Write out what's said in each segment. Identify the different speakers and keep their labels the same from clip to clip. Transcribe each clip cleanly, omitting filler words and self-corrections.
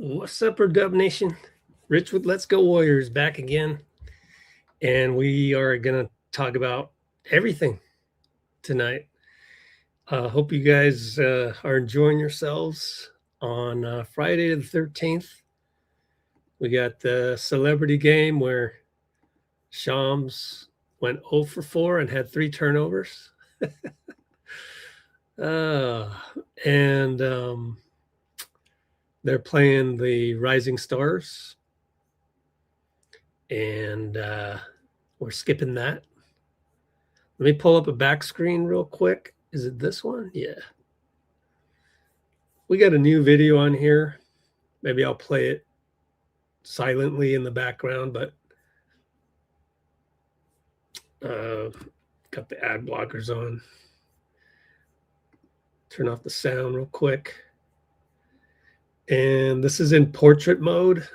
Speaker 1: What's up, Dub Nation? Rich with Let's Go Warriors back again. And we are going to talk about everything tonight. Hope you guys are enjoying yourselves on Friday the 13th. We got the celebrity game where Shams went 0 for 4 and had 3 turnovers. and they're playing the Rising Stars. And we're skipping that. Let me pull up a back screen real quick. Is it this one? Yeah. We got a new video on here. Maybe I'll play it silently in the background, but got the ad blockers on. Turn off the sound real quick. And this is in portrait mode,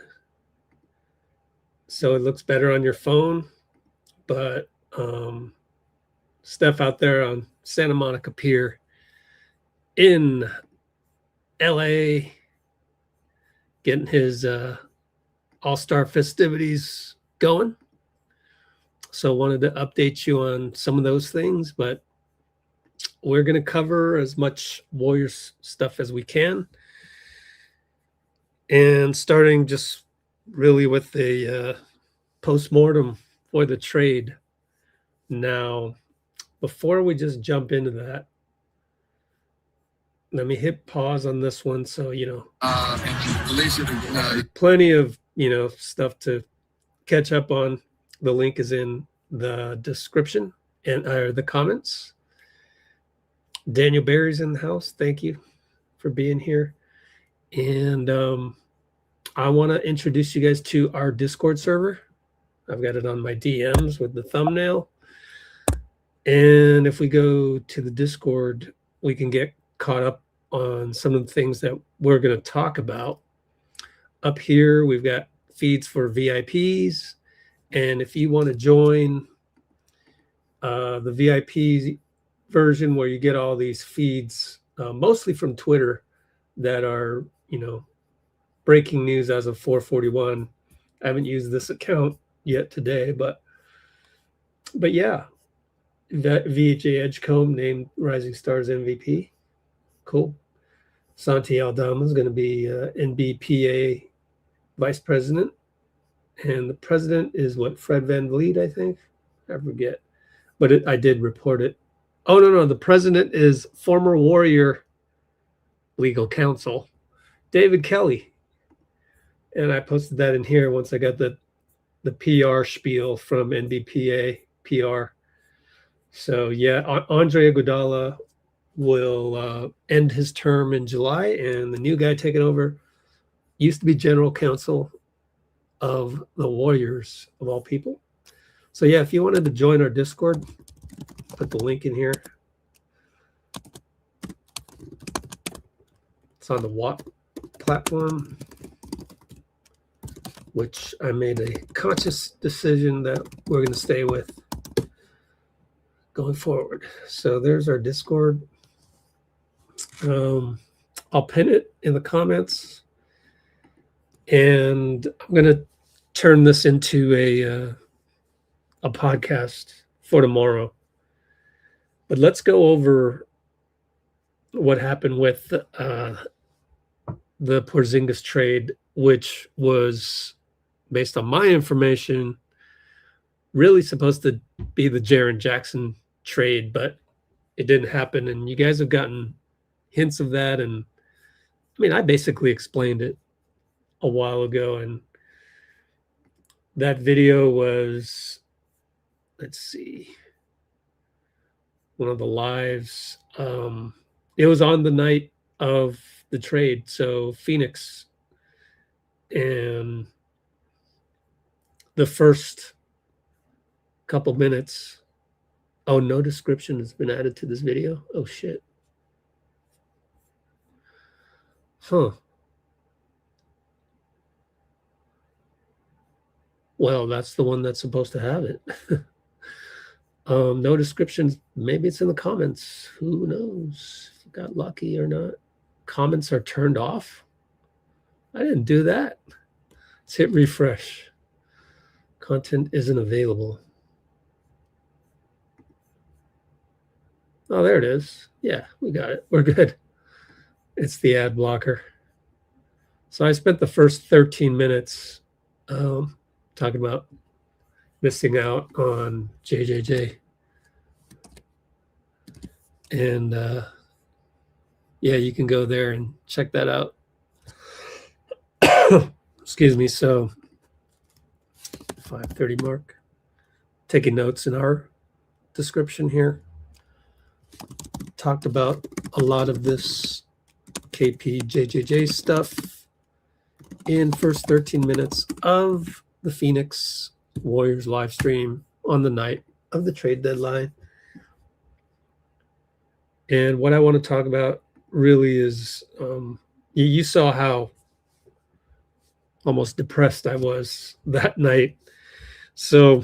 Speaker 1: so it looks better on your phone. But Steph out there on Santa Monica Pier in LA getting his all-star festivities going. So wanted to update you on some of those things, but we're going to cover as much Warriors stuff as we can. And starting just really with the post-mortem for the trade. Now, before we just jump into that, let me hit pause on this one. So, plenty of, stuff to catch up on. The link is in the description and the comments. Daniel Barry's in the house. Thank you for being here. And I want to introduce you guys to our Discord server. I've got it on my DMs with the thumbnail. And if we go to the Discord, we can get caught up on some of the things that we're going to talk about. Up here, we've got feeds for VIPs. And if you want to join the VIP version where you get all these feeds, mostly from Twitter, that are, breaking news as of 4:41. I haven't used this account yet today, but yeah, that VJ Edgecombe named Rising Stars MVP. Cool. Santi Aldama is going to be NBPA vice president. And the president is Fred Van Vliet, I think. I forget. But I did report it. Oh, no. The president is former Warrior legal counsel, David Kelly. And I posted that in here once I got the PR spiel from NBPA PR. So, yeah, Andre Iguodala will end his term in July, and the new guy taking over used to be general counsel of the Warriors, of all people. So, yeah, if you wanted to join our Discord, put the link in here. It's on the Watt platform, which I made a conscious decision that we're going to stay with going forward. So there's our Discord. I'll pin it in the comments. And I'm going to turn this into a podcast for tomorrow. But let's go over what happened with the Porzingis trade, which was, based on my information, really supposed to be the Jaren Jackson trade, but it didn't happen. And you guys have gotten hints of that. And I basically explained it a while ago. And that video was, let's see, one of the lives. It was on the night of the trade. So Phoenix, and the first couple minutes. Oh, no description has been added to this video. Oh, shit. Huh. Well, that's the one that's supposed to have it. No descriptions. Maybe it's in the comments. Who knows if you got lucky or not. Comments are turned off. I didn't do that. Let's hit refresh. Content isn't available. Oh, there it is. Yeah, we got it. We're good. It's the ad blocker. So I spent the first 13 minutes talking about missing out on JJJ. And yeah, you can go there and check that out. Excuse me. So 5:30 mark. Taking notes in our description here. Talked about a lot of this KP-JJJ stuff in first 13 minutes of the Phoenix Warriors live stream on the night of the trade deadline. And what I want to talk about really is you saw how almost depressed I was that night. So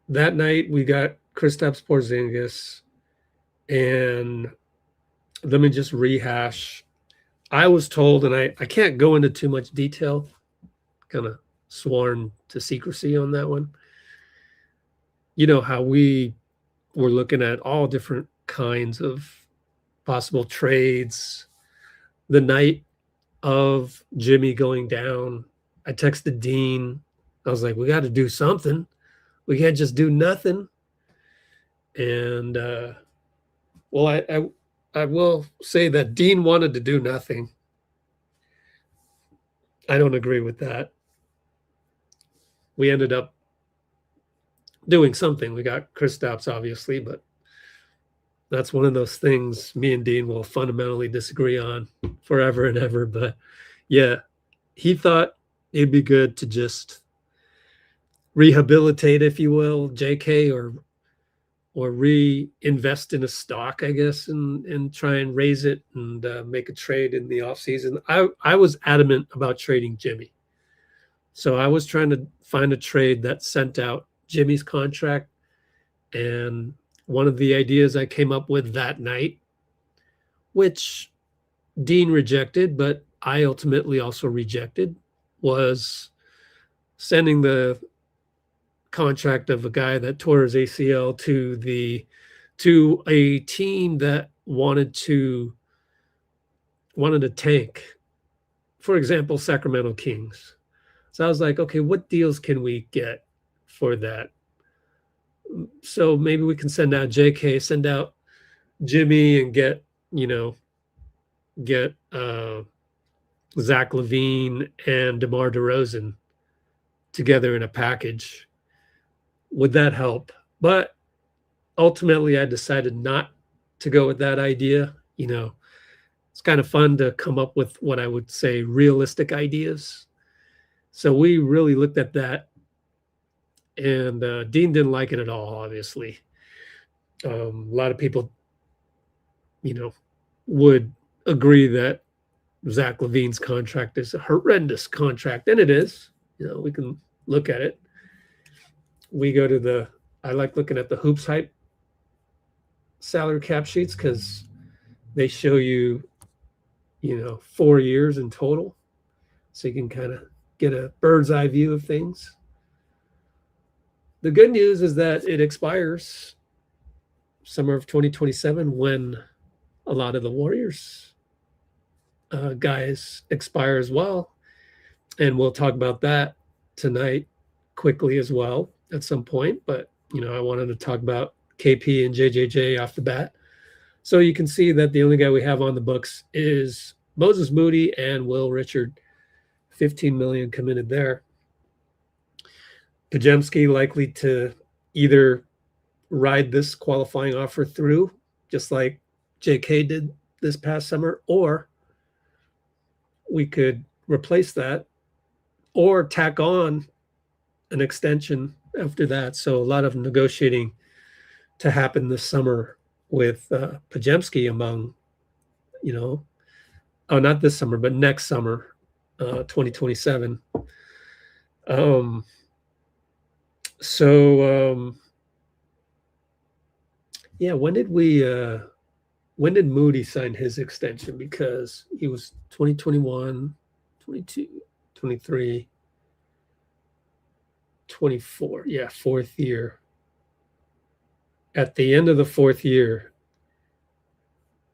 Speaker 1: that night we got Kristaps Porzingis, and let me just rehash. I was told, and I can't go into too much detail, kind of sworn to secrecy on that one. You know how we were looking at all different kinds of possible trades. The night of Jimmy going down, I texted Dean. I was like, we got to do something. We can't just do nothing. And well, I will say that Dean wanted to do nothing. I don't agree with that. We ended up doing something. We got Kristaps, obviously, but that's one of those things me and Dean will fundamentally disagree on forever and ever. But yeah, he thought it'd be good to just rehabilitate, if you will, JK, or reinvest in a stock, I guess, and try and raise it and make a trade in the offseason. I was adamant about trading Jimmy. So I was trying to find a trade that sent out Jimmy's contract. And one of the ideas I came up with that night, which Dean rejected, but I ultimately also rejected, was sending the contract of a guy that tore his ACL to a team that wanted to tank. For example, Sacramento Kings. So I was like, okay, what deals can we get for that? So maybe we can send out JK, send out Jimmy, and get Zach LaVine and DeMar DeRozan together in a package. Would that help? But ultimately, I decided not to go with that idea. It's kind of fun to come up with what I would say realistic ideas. So we really looked at that, and Dean didn't like it at all, obviously. A lot of people, would agree that Zach LaVine's contract is a horrendous contract, and it is. We can look at it. We go to I like looking at the Hoops Hype salary cap sheets because they show you, 4 years in total. So you can kind of get a bird's eye view of things. The good news is that it expires summer of 2027 when a lot of the Warriors guys expire as well. And we'll talk about that tonight quickly as well at some point. But, I wanted to talk about KP and JJJ off the bat. So you can see that the only guy we have on the books is Moses Moody and Will Richard. 15 million committed there. Podziemski likely to either ride this qualifying offer through, just like JK did this past summer, or we could replace that or tack on an extension after that. So a lot of negotiating to happen this summer with Podziemski among, not this summer, but next summer, 2027. Yeah, when did we when did Moody sign his extension? Because he was 2021, 22, 23, 24. Yeah, fourth year. At the end of the fourth year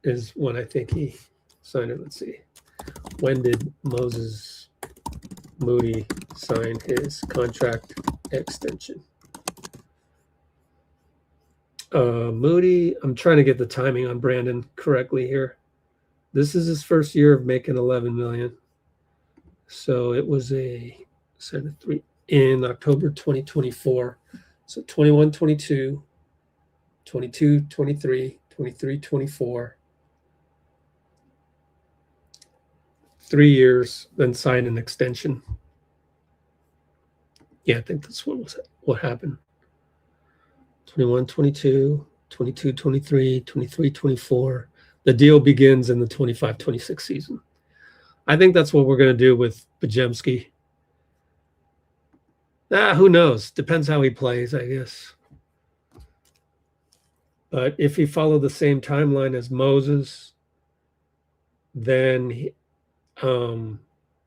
Speaker 1: is when I think he signed it. Let's see. When did Moses Moody sign his contract extension? Moody, I'm trying to get the timing on Brandon correctly here. This is his first year of making 11 million. So it was a 3 in October 2024. So 21, 22, 22, 23, 23, 24. 3 years, then signed an extension. Yeah, I think that's what happened. 21, 22, 22, 23, 23, 24. The deal begins in the 25, 26 season. I think that's what we're going to do with Podziemski. Who knows? Depends how he plays, I guess. But if he followed the same timeline as Moses, then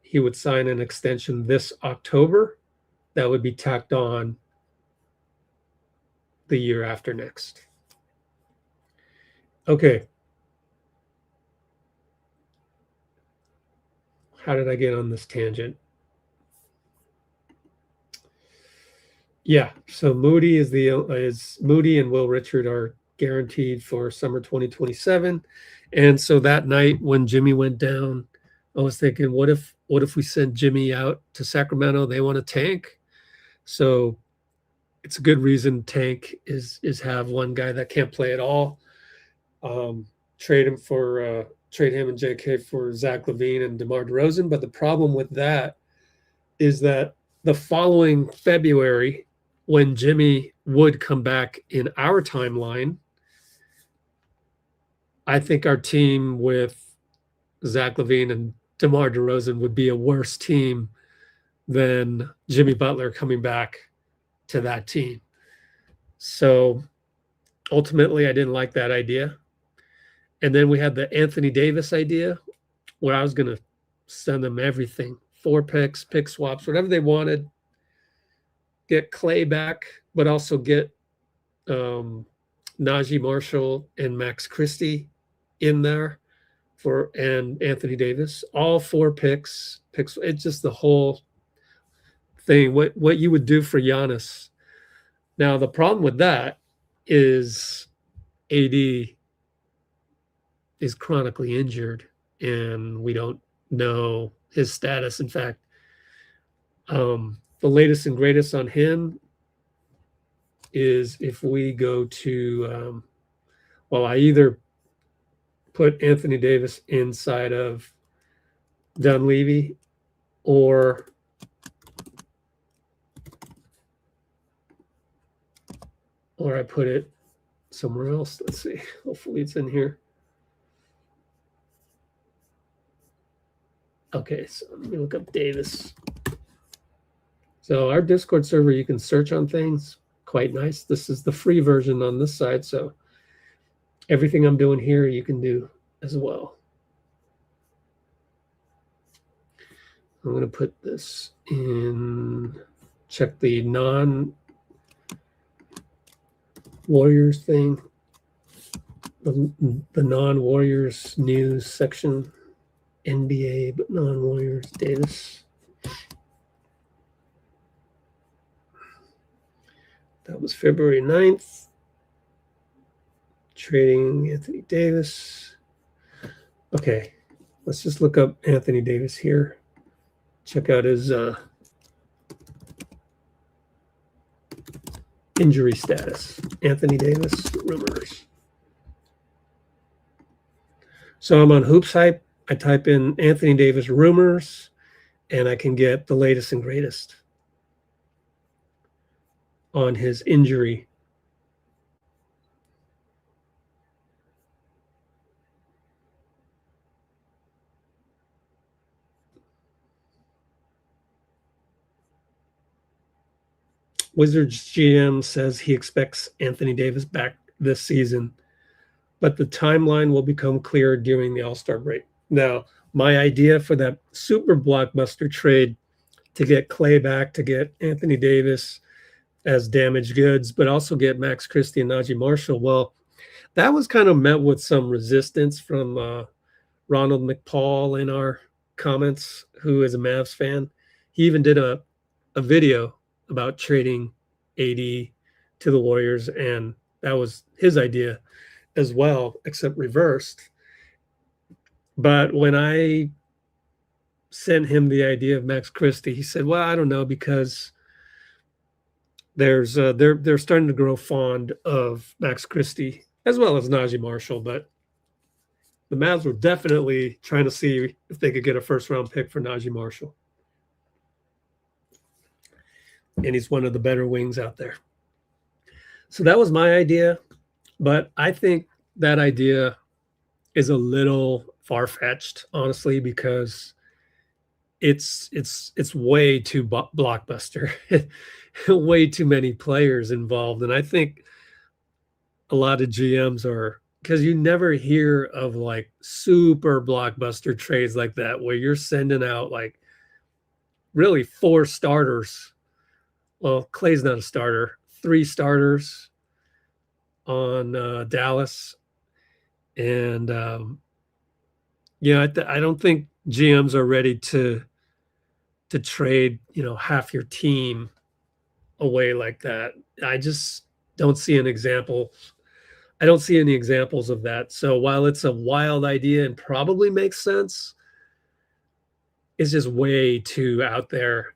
Speaker 1: he would sign an extension this October that would be tacked on the year after next. Okay. How did I get on this tangent? Yeah, so Moody Moody and Will Richard are guaranteed for summer 2027. And so that night when Jimmy went down, I was thinking, what if we send Jimmy out to Sacramento? They want to tank. So it's a good reason to tank is have one guy that can't play at all. Trade him and JK for Zach LaVine and DeMar DeRozan. But the problem with that is that the following February, when Jimmy would come back in our timeline, I think our team with Zach LaVine and DeMar DeRozan would be a worse team than Jimmy Butler coming back to that team. So ultimately, I didn't like that idea. And then we had the Anthony Davis idea where I was going to send them everything, 4 picks, pick swaps, whatever they wanted, get Clay back, but also get Najee Marshall and Max Christie in there and Anthony Davis, all 4 picks. It's just the whole thing, what you would do for Giannis. Now, the problem with that is AD is chronically injured, and we don't know his status. In fact, the latest and greatest on him is if we go to, I either put Anthony Davis inside of Dunleavy or I put it somewhere else. Let's see. Hopefully it's in here. Okay, so let me look up Davis. So our Discord server, you can search on things. Quite nice. This is the free version on this side. So everything I'm doing here, you can do as well. I'm going to put this in, check the non-Warriors thing, the non-Warriors news section, NBA, but non-Warriors, Davis. That was February 9th. Trading Anthony Davis. Okay, let's just look up Anthony Davis here. Check out his injury status. Anthony Davis rumors. So I'm on Hoops Hype. I type in Anthony Davis rumors, and I can get the latest and greatest on his injury. Wizards GM says he expects Anthony Davis back this season. but the timeline will become clearer during the All-Star break. Now, my idea for that super blockbuster trade to get Clay back, to get Anthony Davis as damaged goods, but also get Max Christie and Najee Marshall, well, that was kind of met with some resistance from Ronald McPaul in our comments, who is a Mavs fan. He even did a video about trading AD to the Warriors, and that was his idea as well, except reversed. But when I sent him the idea of Max Christie, he said, well, I don't know, because they're starting to grow fond of Max Christie as well as Najee Marshall, but the Mavs were definitely trying to see if they could get a first-round pick for Najee Marshall. And he's one of the better wings out there. So that was my idea, but I think that idea is a little far-fetched, honestly, because it's way too blockbuster, way too many players involved. And I think a lot of GMs are, because you never hear of like super blockbuster trades like that, where you're sending out like really 4 starters. Well, Clay's not a starter, 3 starters on Dallas. And I don't think GMs are ready to trade, half your team away like that. I just don't see an example. I don't see any examples of that. So while it's a wild idea and probably makes sense, it's just way too out there.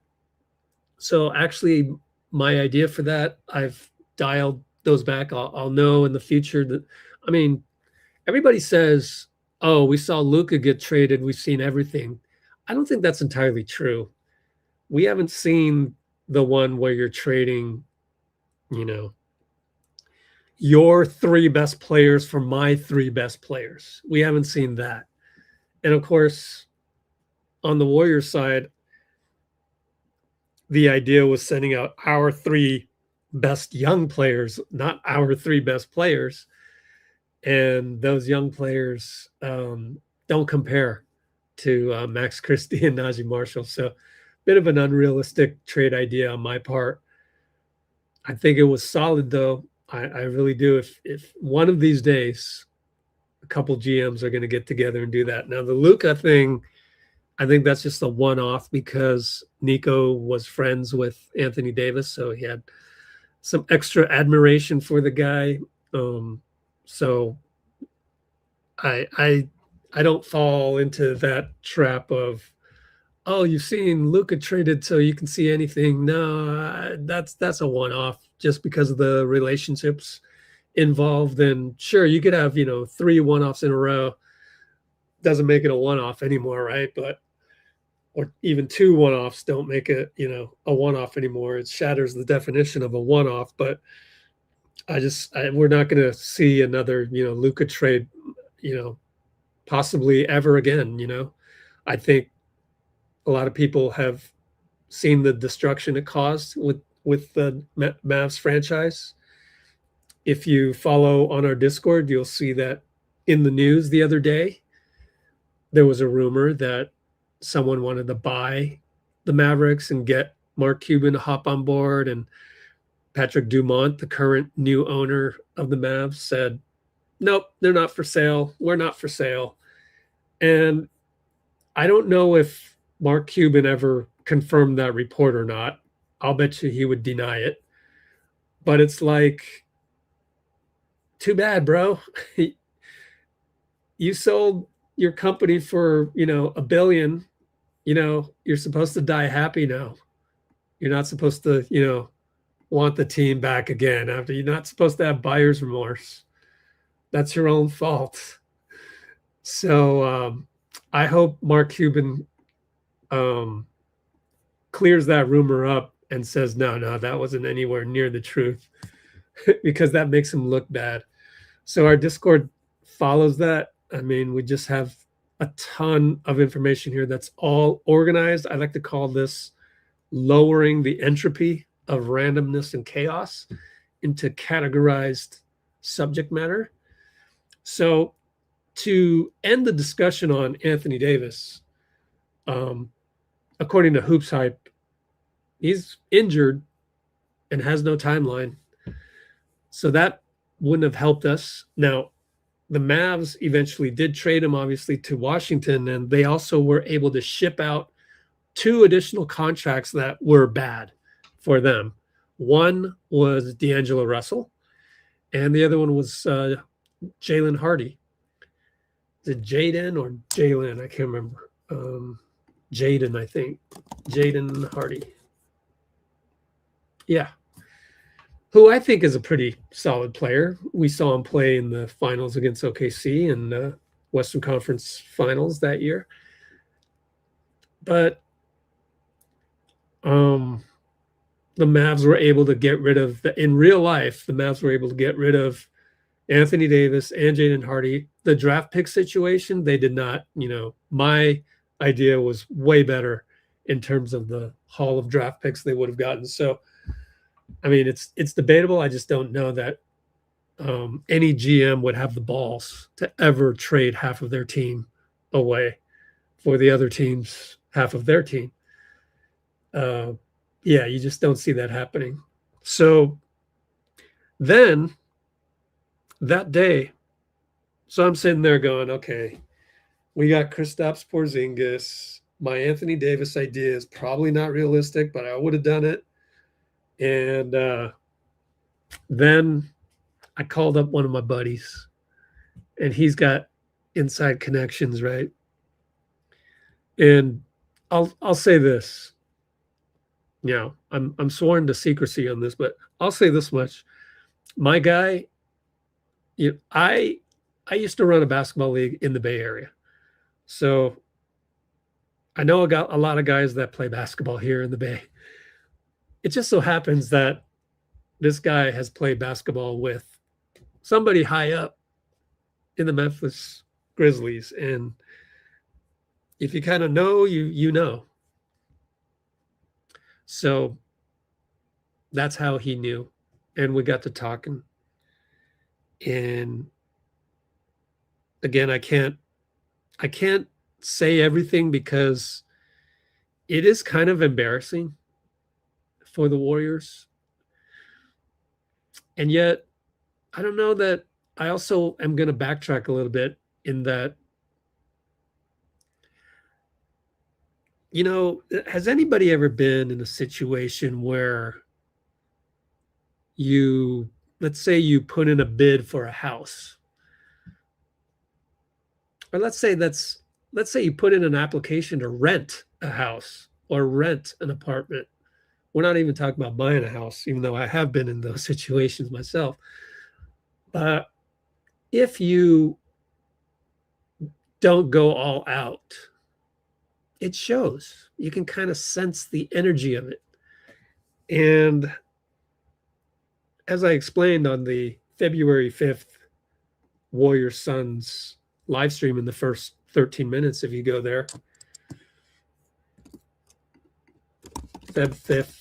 Speaker 1: So actually, my idea for that, I've dialed those back. I'll know in the future that, I mean, everybody says, oh, we saw Luka get traded, we've seen everything. I don't think that's entirely true. We haven't seen the one where you're trading, your 3 best players for my 3 best players. We haven't seen that. And of course, on the Warriors side, the idea was sending out our 3 best young players, not our 3 best players. And those young players don't compare to Max Christie and Najee Marshall. So bit of an unrealistic trade idea on my part. I think it was solid, though. I really do. If one of these days, a couple GMs are going to get together and do that. Now, the Luka thing, I think that's just a one-off because Nico was friends with Anthony Davis, so he had some extra admiration for the guy. So I don't fall into that trap of, oh, you've seen Luka traded so you can see anything. No, that's a one-off just because of the relationships involved. And sure, you could have 3 one-offs in a row. Doesn't make it a one-off anymore, right? But or even 2 one-offs don't make it a one-off anymore. It shatters the definition of a one-off. But we're not going to see another Luka trade possibly ever again. I think a lot of people have seen the destruction it caused with the Mavs franchise. If you follow on our Discord, you'll see that in the news the other day, there was a rumor that someone wanted to buy the Mavericks and get Mark Cuban to hop on board. And Patrick Dumont, the current new owner of the Mavs, said, nope, they're not for sale. We're not for sale. And I don't know if Mark Cuban ever confirmed that report or not. I'll bet you he would deny it. But it's like, too bad, bro. You sold your company for, $1 billion. You're supposed to die happy now. You're not supposed to, want the team back again. You're not supposed to have buyer's remorse. That's your own fault. So I hope Mark Cuban clears that rumor up and says, no, that wasn't anywhere near the truth, because that makes him look bad. So our Discord follows that. I mean, we just have a ton of information here that's all organized. I like to call this lowering the entropy of randomness and chaos into categorized subject matter. So to end the discussion on Anthony Davis, according to Hoops Hype, he's injured and has no timeline. So that wouldn't have helped us. Now, the Mavs eventually did trade him, obviously, to Washington, and they also were able to ship out 2 additional contracts that were bad for them. One was D'Angelo Russell, and the other one was Jalen Hardy. Is it Jaden or Jalen? I can't remember. Jaden, I think. Jaden Hardy. Yeah. Who I think is a pretty solid player. We saw him play in the finals against OKC and Western Conference Finals that year. But the Mavs were able to get rid of, in real life, the Mavs were able to get rid of Anthony Davis and Jaden Hardy. The draft pick situation, they did not, my idea was way better in terms of the haul of draft picks they would have gotten. So, I mean, it's debatable. I just don't know that any GM would have the balls to ever trade half of their team away for the other team's half of their team. Yeah, you just don't see that happening. So then that day, so I'm sitting there going, okay, we got Kristaps Porzingis. My Anthony Davis idea is probably not realistic, but I would have done it. And then I called up one of my buddies, and he's got inside connections, right? And I'll say this. I'm sworn to secrecy on this, but I'll say this much. My guy, I used to run a basketball league in the Bay Area. So I know I got a lot of guys that play basketball here in the Bay. It just so happens that this guy has played basketball with somebody high up in the Memphis Grizzlies. And if you kind of know, you know. So that's how he knew. And we got to talking. And again, I can't say everything because it is kind of embarrassing for the Warriors. And yet, I don't know that I also am going to backtrack a little bit in that, has anybody ever been in a situation where let's say you put in a bid for a house, or let's say you put in an application to rent a house or rent an apartment. We're not even talking about buying a house, even though I have been in those situations myself. But if you don't go all out, it shows. You can kind of sense the energy of it. And as I explained on the February 5th Warriors Suns live stream in the first 13 minutes, if you go there, Feb 5th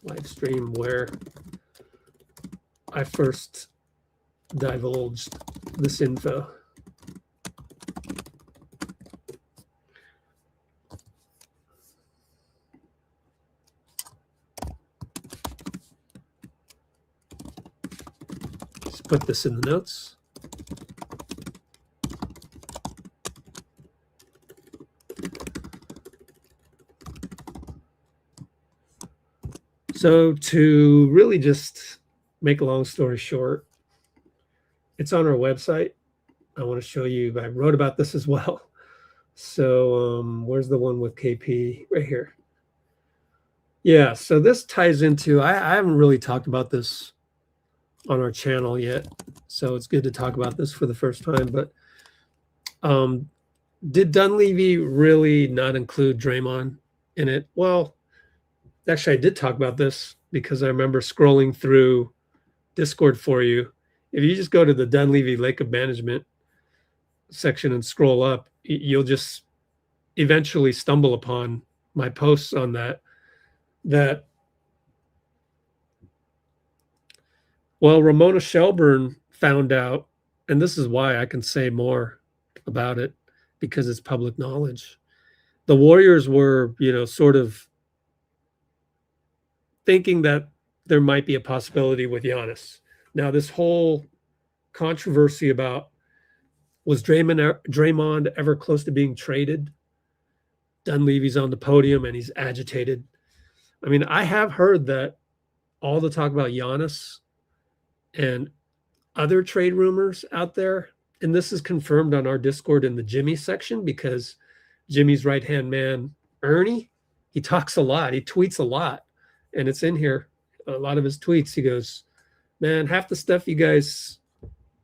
Speaker 1: live stream where I first divulged this info. Just put this in the notes. So to really just make a long story short, it's on our website. I want to show you, I wrote about this as well. So where's the one with KP? Right here. Yeah, so this ties into, I haven't really talked about this on our channel yet. So it's good to talk about this for the first time. But did Dunleavy really not include Draymond in it? Well, actually, I did talk about this because I remember scrolling through Discord for you. If you just go to the Dunleavy Lake of Management section and scroll up, you'll just eventually stumble upon my posts on that Well, Ramona Shelburne found out, and this is why I can say more about it, because it's public knowledge. The Warriors were, sort of thinking that there might be a possibility with Giannis. Now, this whole controversy about, was Draymond ever close to being traded? Dunleavy's on the podium and he's agitated. I mean, I have heard that all the talk about Giannis and other trade rumors out there, and this is confirmed on our Discord in the Jimmy section, because Jimmy's right-hand man, Ernie, he talks a lot. He tweets a lot, and it's in here. A lot of his tweets, he goes, man, half the stuff you guys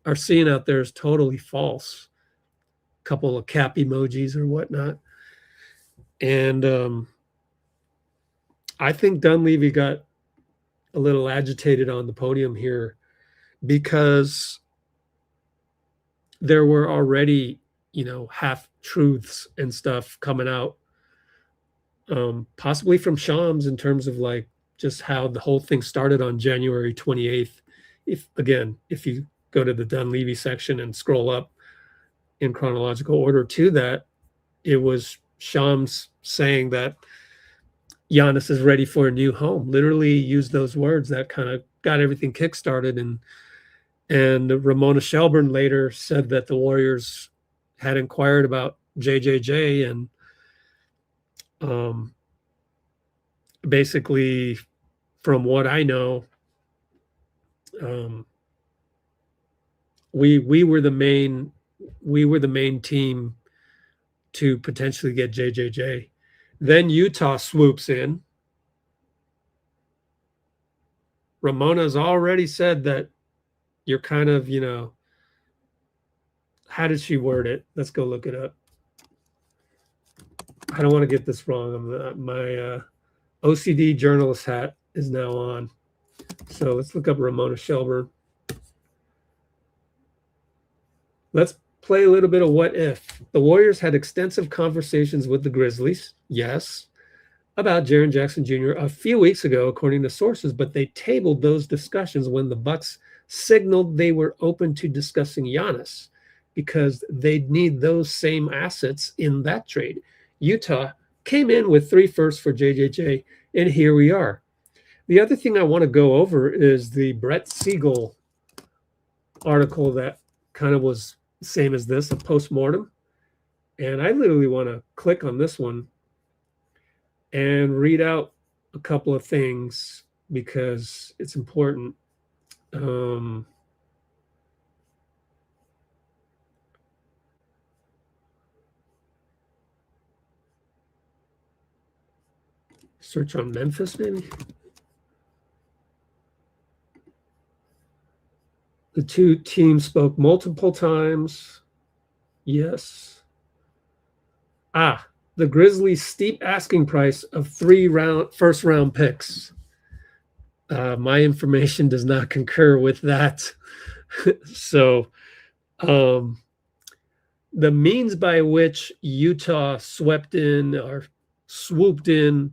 Speaker 1: are seeing out there is totally false. A couple of cap emojis or whatnot. And I think Dunleavy got a little agitated on the podium here, because there were already, half truths and stuff coming out, possibly from Shams, in terms of like just how the whole thing started on January 28th. If you go to the Dunleavy section and scroll up in chronological order to that, it was Shams saying that Giannis is ready for a new home. Literally used those words that kind of got everything kickstarted. And Ramona Shelburne later said that the Warriors had inquired about JJJ, and basically, from what I know, we were the main team to potentially get JJJ. Then Utah swoops in. Ramona's already said that you're kind of, how did she word it? Let's go look it up. I don't want to get this wrong. My OCD journalist hat is now on. So let's look up Ramona Shelburne. Let's play a little bit of what if. The Warriors had extensive conversations with the Grizzlies, yes, about Jaren Jackson Jr. a few weeks ago, according to sources, but they tabled those discussions when the Bucks signaled they were open to discussing Giannis, because they'd need those same assets in that trade. Utah came in with 3 firsts for JJJ, and here we are. The other thing I want to go over is the Brett Siegel article that kind of was the same as this, a post-mortem. And I literally want to click on this one and read out a couple of things, because it's important. Search on Memphis, maybe. The two teams spoke multiple times. Yes. The Grizzlies' steep asking price of 3 first-round picks. My information does not concur with that. So the means by which Utah swept in or swooped in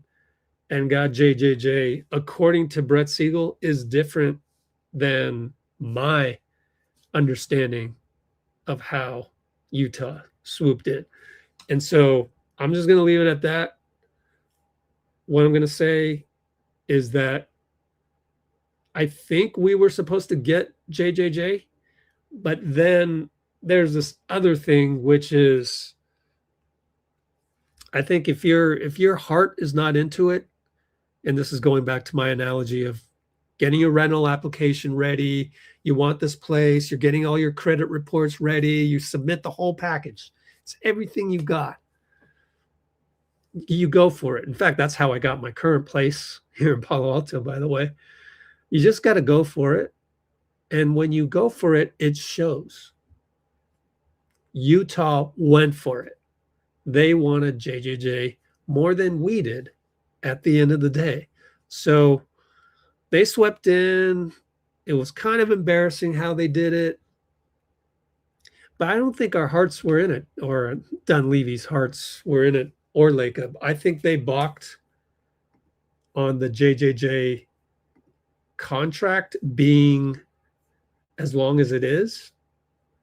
Speaker 1: and got JJJ, according to Brett Siegel, is different than my understanding of how Utah swooped in. And so I'm just going to leave it at that. What I'm going to say is that I think we were supposed to get JJJ, but then there's this other thing, which is, I think if your heart is not into it, and this is going back to my analogy of getting your rental application ready, you want this place, you're getting all your credit reports ready, you submit the whole package. It's everything you've got. You go for it. In fact, that's how I got my current place here in Palo Alto, by the way. You just got to go for it. And when you go for it, it shows. Utah went for it. They wanted JJJ more than we did at the end of the day. So they swept in. It was kind of embarrassing how they did it. But I don't think our hearts were in it, or Dunleavy's hearts were in it, or Lacob. I think they balked on the JJJ contract being as long as it is,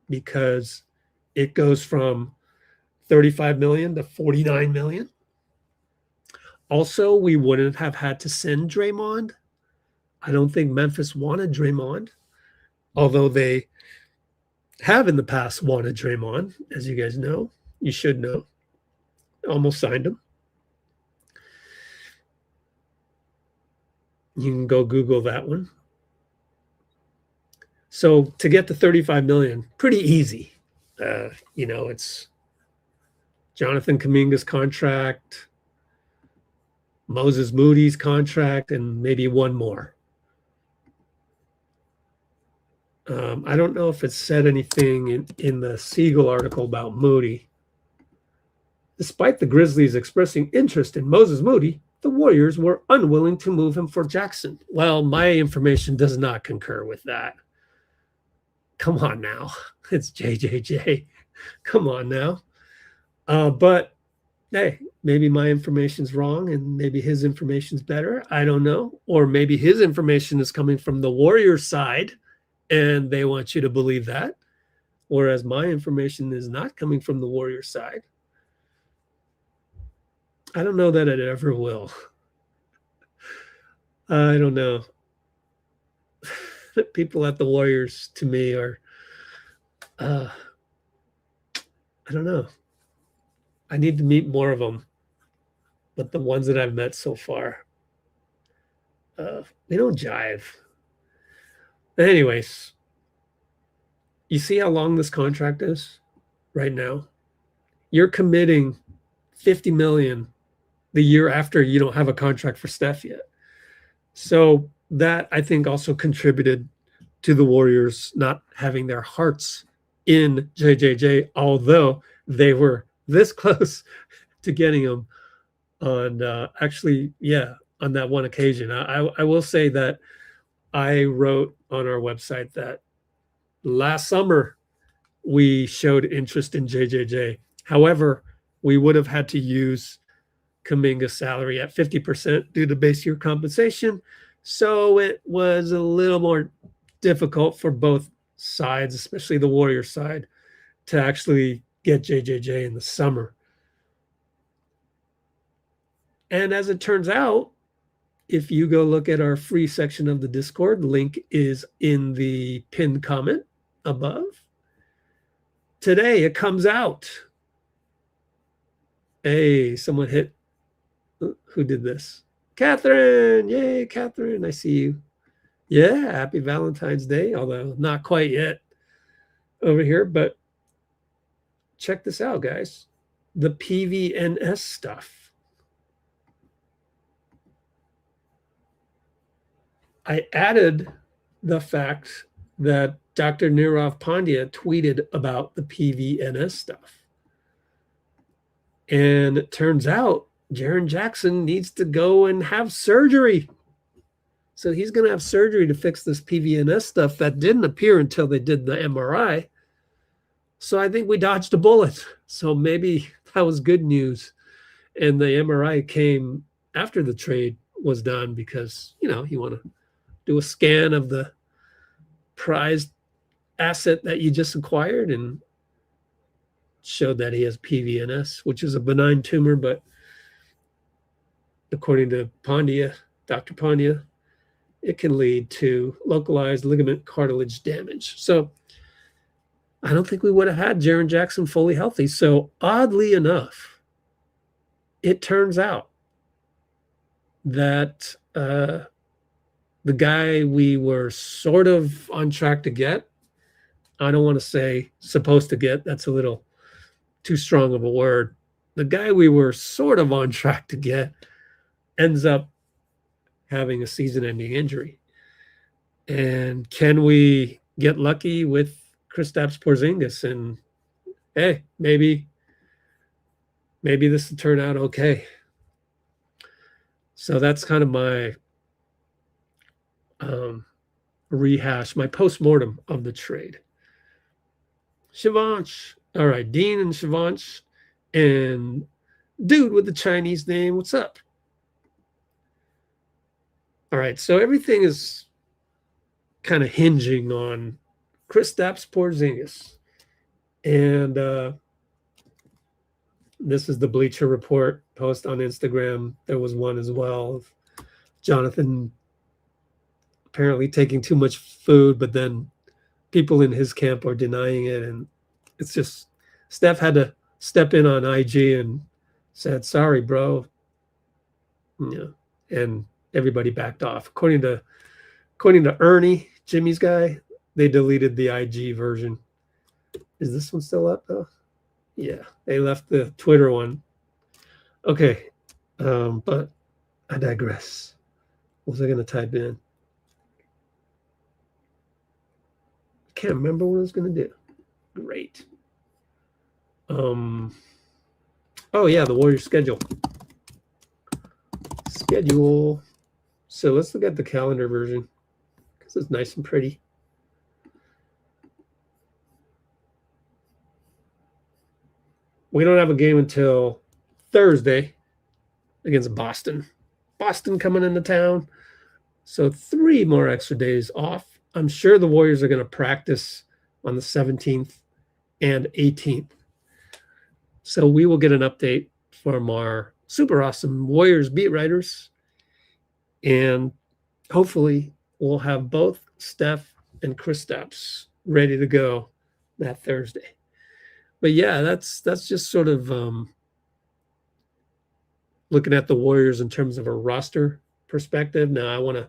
Speaker 1: because it goes from 35 million to 49 million. Also, we wouldn't have had to send Draymond. I don't think Memphis wanted Draymond, although they have in the past wanted Draymond, as you guys know. You should know. Almost signed him. You can go Google that one. So to get to 35 million, pretty easy. You know, it's Jonathan Kuminga's contract, Moses Moody's contract, and maybe one more. I don't know if it said anything in the Siegel article about Moody. Despite the Grizzlies expressing interest in Moses Moody, the Warriors were unwilling to move him for Jackson. Well, my information does not concur with that. Come on now. It's JJJ. Come on now. But hey, maybe my information's wrong and maybe his information's better. I don't know. Or maybe his information is coming from the Warriors side and they want you to believe that, whereas my information is not coming from the Warriors side. I don't know that it ever will. I don't know. People at the Warriors, to me, are, I don't know. I need to meet more of them. But the ones that I've met so far, they don't jive. Anyways, you see how long this contract is right now? You're committing $50 million the year after you don't have a contract for Steph yet. So that, I think, also contributed to the Warriors not having their hearts in JJJ, although they were this close to getting him on on that one occasion. I will say that I wrote on our website that last summer we showed interest in JJJ. However, we would have had to use Kuminga's salary at 50% due to base year compensation. So it was a little more difficult for both sides, especially the Warrior side, to actually get JJJ in the summer. And as it turns out, if you go look at our free section of the Discord, link is in the pinned comment above. Today it comes out. Hey, someone hit. Who did this? Catherine. Yay, Catherine. I see you. Yeah, happy Valentine's Day, although not quite yet over here. But check this out, guys. The PVNS stuff. I added the fact that Dr. Nirav Pandya tweeted about the PVNS stuff. And it turns out Jaren Jackson needs to go and have surgery. So he's going to have surgery to fix this PVNS stuff that didn't appear until they did the MRI. So I think we dodged a bullet. So maybe that was good news. And the MRI came after the trade was done because, you know, you want to do a scan of the prized asset that you just acquired and showed that he has PVNS, which is a benign tumor, but according to Pandya, Dr. Pandya, it can lead to localized ligament cartilage damage. So I don't think we would have had Jaren Jackson fully healthy. So oddly enough, it turns out that the guy we were sort of on track to get, I don't want to say supposed to get, that's a little too strong of a word. The guy we were sort of on track to get ends up having a season-ending injury. And can we get lucky with Kristaps Porzingis? And hey, maybe this will turn out okay. So that's kind of my rehash, my post-mortem of the trade. Shivansh. All right, Dean and Shivansh and dude with the Chinese name, what's up? All right, so everything is kind of hinging on Kristaps Porzingis. And this is the Bleacher Report post on Instagram. There was one as well of Jonathan apparently taking too much food, but then people in his camp are denying it. And it's just, Steph had to step in on IG and said, sorry, bro. And everybody backed off. According to Ernie, Jimmy's guy, they deleted the IG version. Is this one still up though? Yeah, they left the Twitter one. Okay, but I digress. What was I going to type in? Can't remember what I was going to do. Great. Oh yeah, the Warriors schedule. So let's look at the calendar version because it's nice and pretty. We don't have a game until Thursday against Boston. Boston coming into town. So 3 more extra days off. I'm sure the Warriors are going to practice on the 17th and 18th. So we will get an update from our super awesome Warriors beat writers. And hopefully we'll have both Steph and Kristaps ready to go that Thursday. But yeah, that's just sort of looking at the Warriors in terms of a roster perspective. Now I want to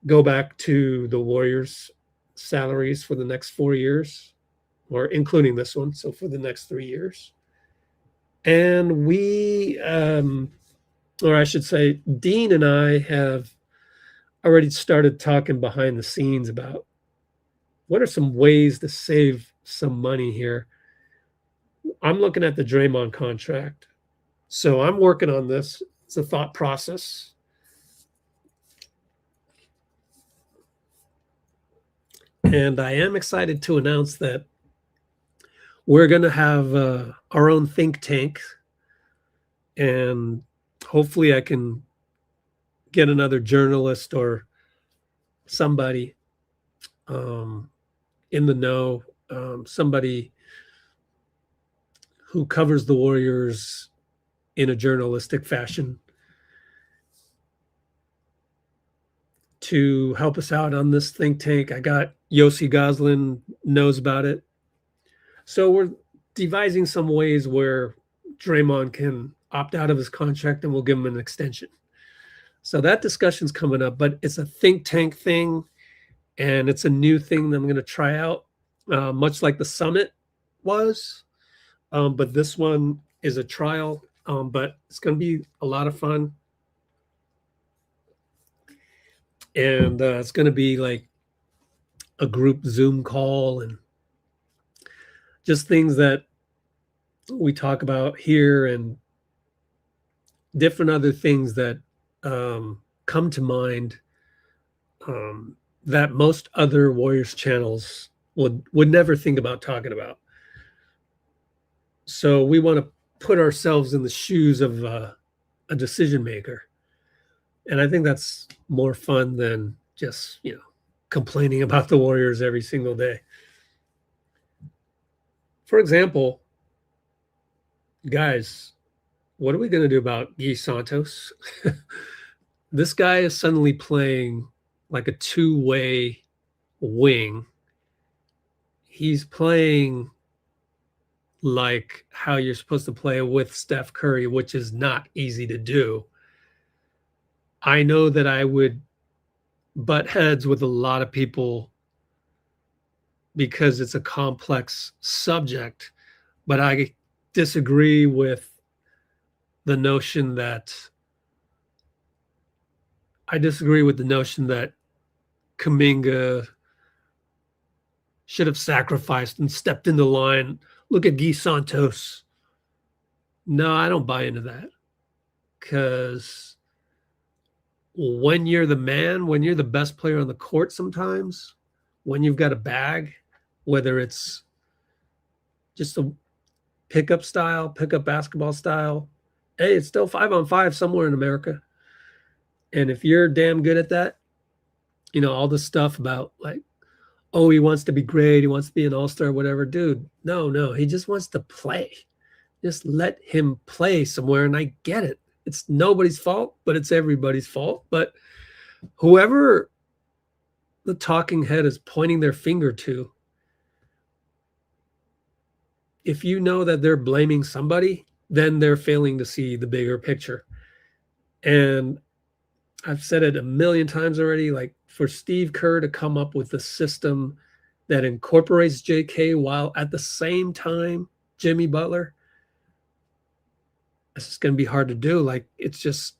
Speaker 1: go back to the Warriors' salaries for the next 4 years, or including this one, so for the next 3 years. And we, or I should say, Dean and I have already started talking behind the scenes about what are some ways to save some money here. I'm looking at the Draymond contract. So I'm working on this. It's a thought process. And I am excited to announce that we're going to have our own think tank. And hopefully I can get another journalist or somebody in the know, somebody who covers the Warriors in a journalistic fashion to help us out on this think tank. I got Yossi Goslin knows about it. So we're devising some ways where Draymond can opt out of his contract and we'll give him an extension. So that discussion's coming up, but it's a think tank thing and it's a new thing that I'm going to try out, much like the summit was. But this one is a trial, but it's going to be a lot of fun. And it's going to be like a group Zoom call and just things that we talk about here and different other things that come to mind that most other Warriors channels would never think about talking about. So we want to put ourselves in the shoes of a decision maker. And I think that's more fun than just, complaining about the Warriors every single day. For example, guys, what are we going to do about Guy Santos? This guy is suddenly playing like a two-way wing. He's playing like how you're supposed to play with Steph Curry, which is not easy to do. I know that I would butt heads with a lot of people because it's a complex subject, but I disagree with the notion that Kuminga should have sacrificed and stepped in the line. Look at Guy Santos. No, I don't buy into that. Because when you're the man, when you're the best player on the court sometimes, when you've got a bag, whether it's just a pickup basketball style, hey, it's still 5-on-5 somewhere in America. And if you're damn good at that, all this stuff about like oh, he wants to be great, he wants to be an all-star, whatever. Dude, no, he just wants to play. Just let him play somewhere, and I get it. It's nobody's fault, but it's everybody's fault. But whoever the talking head is pointing their finger to, if you know that they're blaming somebody, then they're failing to see the bigger picture. And I've said it a million times already, like for Steve Kerr to come up with a system that incorporates JK while at the same time Jimmy Butler, it's just going to be hard to do. Like, it's just,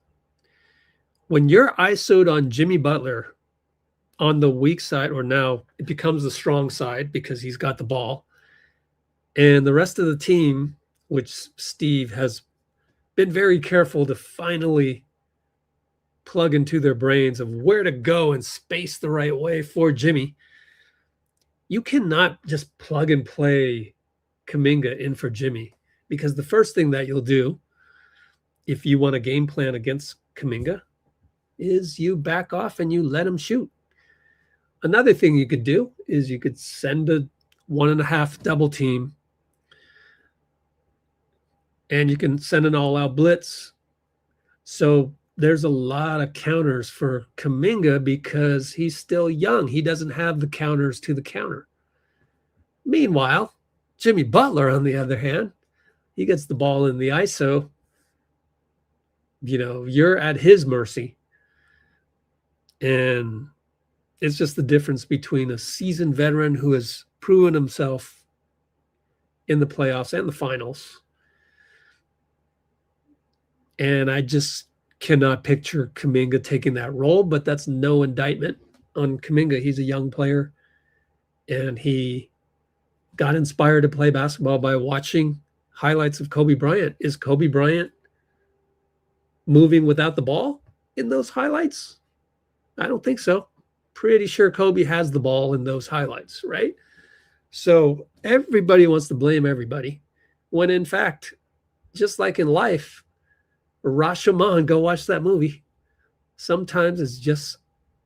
Speaker 1: when you're ISO'd on Jimmy Butler on the weak side, or now it becomes the strong side because he's got the ball, and the rest of the team, which Steve has been very careful to finally plug into their brains of where to go and space the right way for Jimmy, you cannot just plug and play Kuminga in for Jimmy, because the first thing that you'll do if you want a game plan against Kuminga is you back off and you let him shoot. Another thing you could do is you could send a 1.5 double team, and you can send an all-out blitz. So there's a lot of counters for Kuminga because he's still young. He doesn't have the counters to the counter. Meanwhile, Jimmy Butler, on the other hand, he gets the ball in the ISO. You know, you're at his mercy. And it's just the difference between a seasoned veteran who has proven himself in the playoffs and the finals. And I just cannot picture Kuminga taking that role, but that's no indictment on Kuminga. He's a young player, and he got inspired to play basketball by watching highlights of Kobe Bryant. Is Kobe Bryant moving without the ball in those highlights? I don't think so. Pretty sure Kobe has the ball in those highlights, right? So everybody wants to blame everybody, when in fact, just like in life, Rashomon, go watch that movie. Sometimes it's just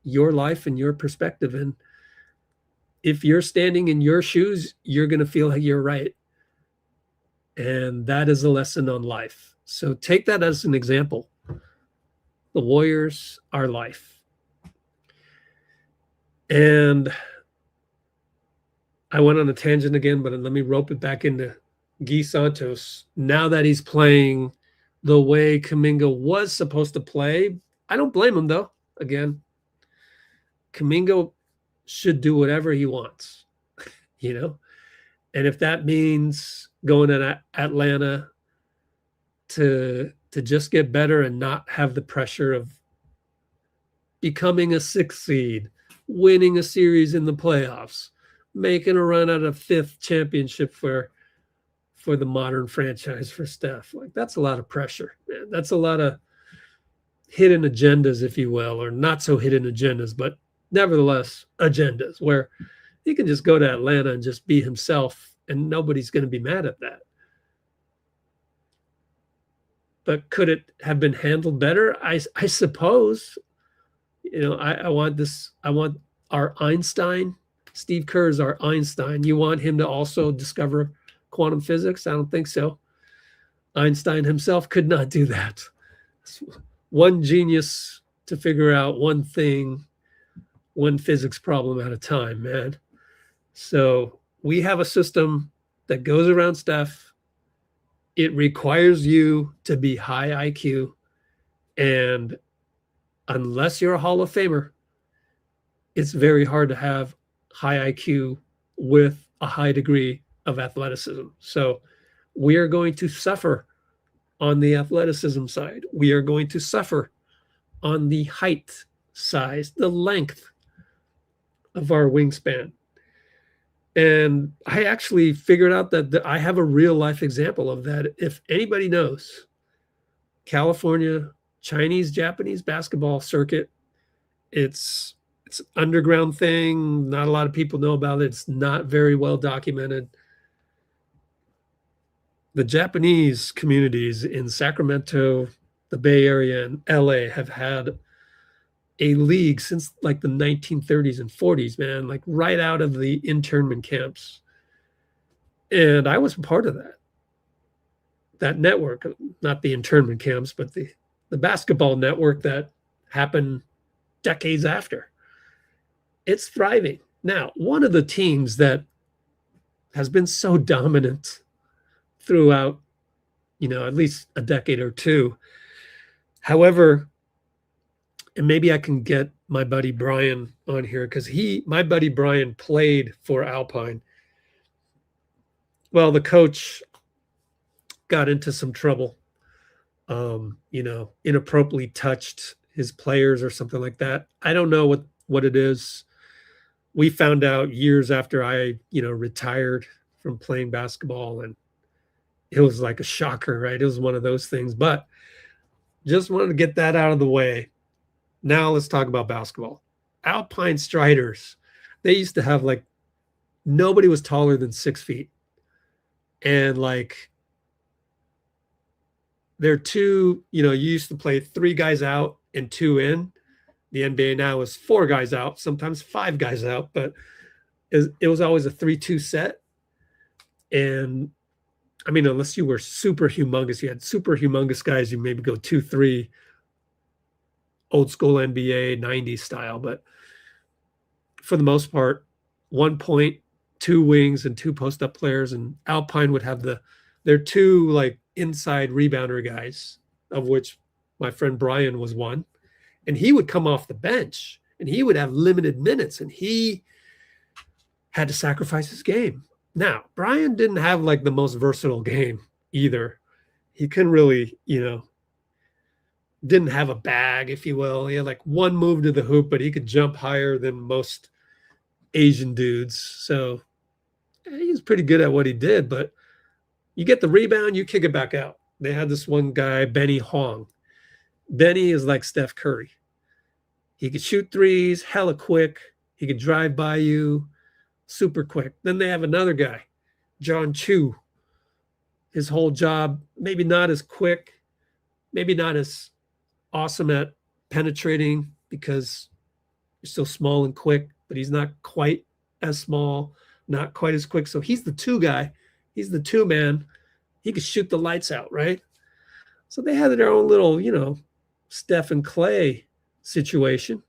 Speaker 1: your life and your perspective. And if you're standing in your shoes, you're going to feel like you're right. And that is a lesson on life. So take that as an example. The Warriors are life. And I went on a tangent again, but let me rope it back into Guy Santos. Now that he's playing the way Kuminga was supposed to play, I don't blame him, though. Again, Kuminga should do whatever he wants, you know? And if that means going to Atlanta to just get better and not have the pressure of becoming a 6th seed, winning a series in the playoffs, making a run at a 5th championship for the modern franchise for Steph. Like, that's a lot of pressure, man. That's a lot of hidden agendas, if you will, or not so hidden agendas, but nevertheless agendas, where he can just go to Atlanta and just be himself, and nobody's going to be mad at that. But could it have been handled better? I suppose. You know, I want our Einstein. Steve Kerr is our Einstein. You want him to also discover quantum physics? I don't think so. Einstein himself could not do that. One genius to figure out one thing, one physics problem at a time, man. So we have a system that goes around Steph. It requires you to be high IQ. And unless you're a Hall of Famer, it's very hard to have high IQ with a high degree of athleticism. So we are going to suffer on the athleticism side. We are going to suffer on the height, size, the length of our wingspan. And I actually figured out that I have a real life example of that. If anybody knows, California, Chinese, Japanese basketball circuit, it's an underground thing. Not a lot of people know about it. It's not very well documented. The Japanese communities in Sacramento, the Bay Area, and LA have had a league since like the 1930s and 40s, man, like right out of the internment camps. And I was part of that network, not the internment camps, but the basketball network that happened decades after. It's thriving. Now, one of the teams that has been so dominant throughout, at least a decade or two. However, and maybe I can get my buddy Brian on here because my buddy Brian played for Alpine. Well, the coach got into some trouble, inappropriately touched his players or something like that. I don't know what it is. We found out years after I, retired from playing basketball, and it was like a shocker, right? It was one of those things, but just wanted to get that out of the way. Now let's talk about basketball. Alpine Striders, they used to have like, nobody was taller than 6 feet. And like, they're two, you used to play 3 guys out and 2 in. The NBA now is 4 guys out, sometimes 5 guys out, but it was always a 3-2 set. And I mean, unless you were super humongous, you had super humongous guys, you maybe go 2-3, old school NBA 90s style. But for the most part, 1 point, 2 wings, and 2 post-up players. And Alpine would have their 2 like inside rebounder guys, of which my friend Brian was one. And he would come off the bench and he would have limited minutes, and he had to sacrifice his game. Now, Brian didn't have like the most versatile game either. He couldn't really, didn't have a bag, if you will. He had like one move to the hoop, but he could jump higher than most Asian dudes. So he was pretty good at what he did, but you get the rebound, you kick it back out. They had this one guy, Benny Hong. Benny is like Steph Curry. He could shoot threes, hella quick. He could drive by you, super quick. Then they have another guy, John Chu. His whole job, maybe not as quick, maybe not as awesome at penetrating because you're so small and quick, but he's not quite as small, not quite as quick. So he's the 2 guy. He's the 2 man. He could shoot the lights out, right? So they had their own little, Steph and Clay situation.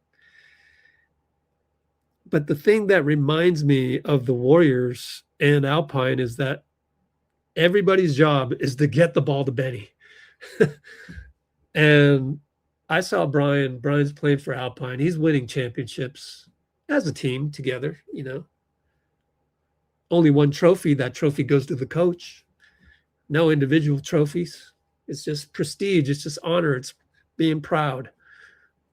Speaker 1: But the thing that reminds me of the Warriors and Alpine is that everybody's job is to get the ball to Benny. And I saw Brian. Brian's playing for Alpine. He's winning championships as a team together, Only 1 trophy. That trophy goes to the coach. No individual trophies. It's just prestige. It's just honor. It's being proud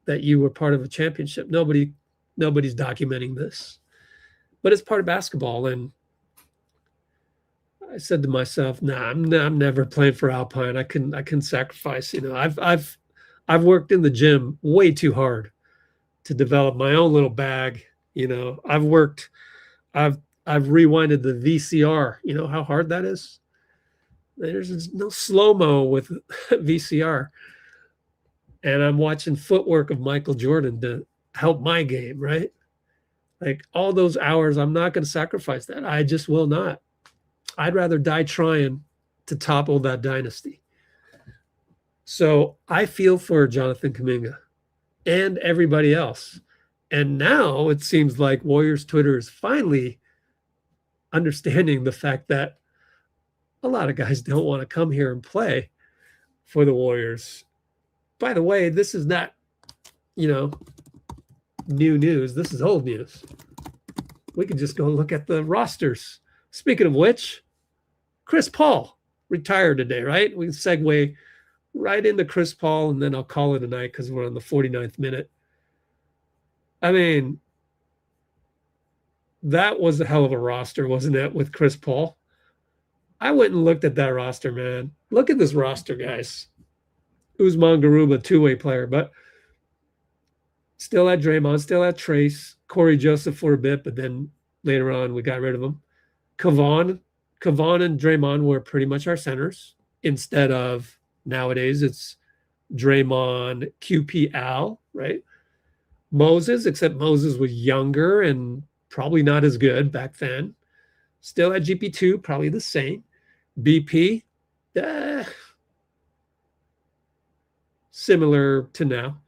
Speaker 1: that you were part of a championship. Nobody's documenting this, but it's part of basketball. And I said to myself, nah, I'm never playing for Alpine. I can sacrifice. I've worked in the gym way too hard to develop my own little bag. I've rewinded the VCR. You know how hard that is? There's no slow-mo with VCR. And I'm watching footwork of Michael Jordan to help my game, right? Like all those hours, I'm not going to sacrifice that. I just will not. I'd rather die trying to topple that dynasty. So I feel for Jonathan Kuminga and everybody else. And now it seems like Warriors Twitter is finally understanding the fact that a lot of guys don't want to come here and play for the Warriors. By the way, this is not, new news. This is old news. We could just go look at the rosters. Speaking of which, Chris Paul retired today, right? We can segue right into Chris Paul, and then I'll call it a night because we're on the 49th minute. I mean, that was a hell of a roster, wasn't it, with Chris Paul? I went and looked at that roster, man. Look at this roster, guys. Usman Garuba, 2-way player, but still had Draymond, still had Trace, Corey Joseph for a bit, but then later on we got rid of him. Kevon and Draymond were pretty much our centers instead of nowadays it's Draymond, QP, Al, right? Moses, except Moses was younger and probably not as good back then. Still at GP2, probably the same. BP, similar to now.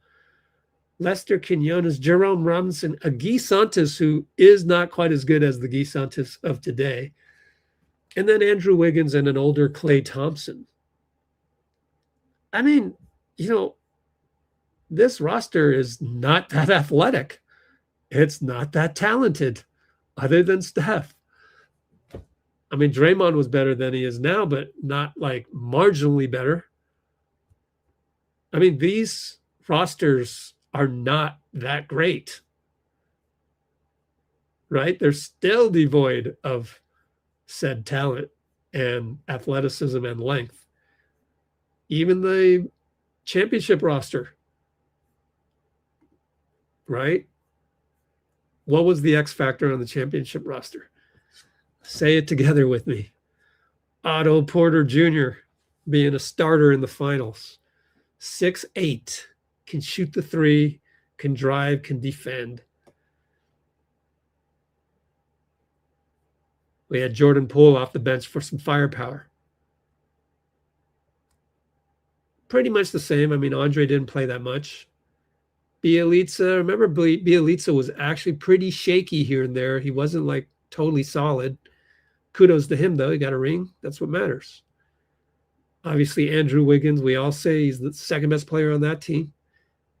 Speaker 1: Lester Quinones, Jerome Robinson, a Guy Santos who is not quite as good as the Guy Santos of today. And then Andrew Wiggins and an older Klay Thompson. I mean, you know, this roster is not that athletic. It's not that talented, other than Steph. I mean, Draymond was better than he is now, but not like marginally better. I mean, these rosters are not that great, right? They're still devoid of said talent and athleticism and length. Even the championship roster, right? What was the X factor on the championship roster? Say it together with me. Otto Porter Jr. being a starter in the finals. 6'8", can shoot the three, can drive, can defend. We had Jordan Poole off the bench for some firepower. Pretty much the same. I mean, Andre didn't play that much. Bielitsa, remember Bielitsa was actually pretty shaky here and there. He wasn't like totally solid. Kudos to him, though. He got a ring. That's what matters. Obviously, Andrew Wiggins, we all say he's the second best player on that team.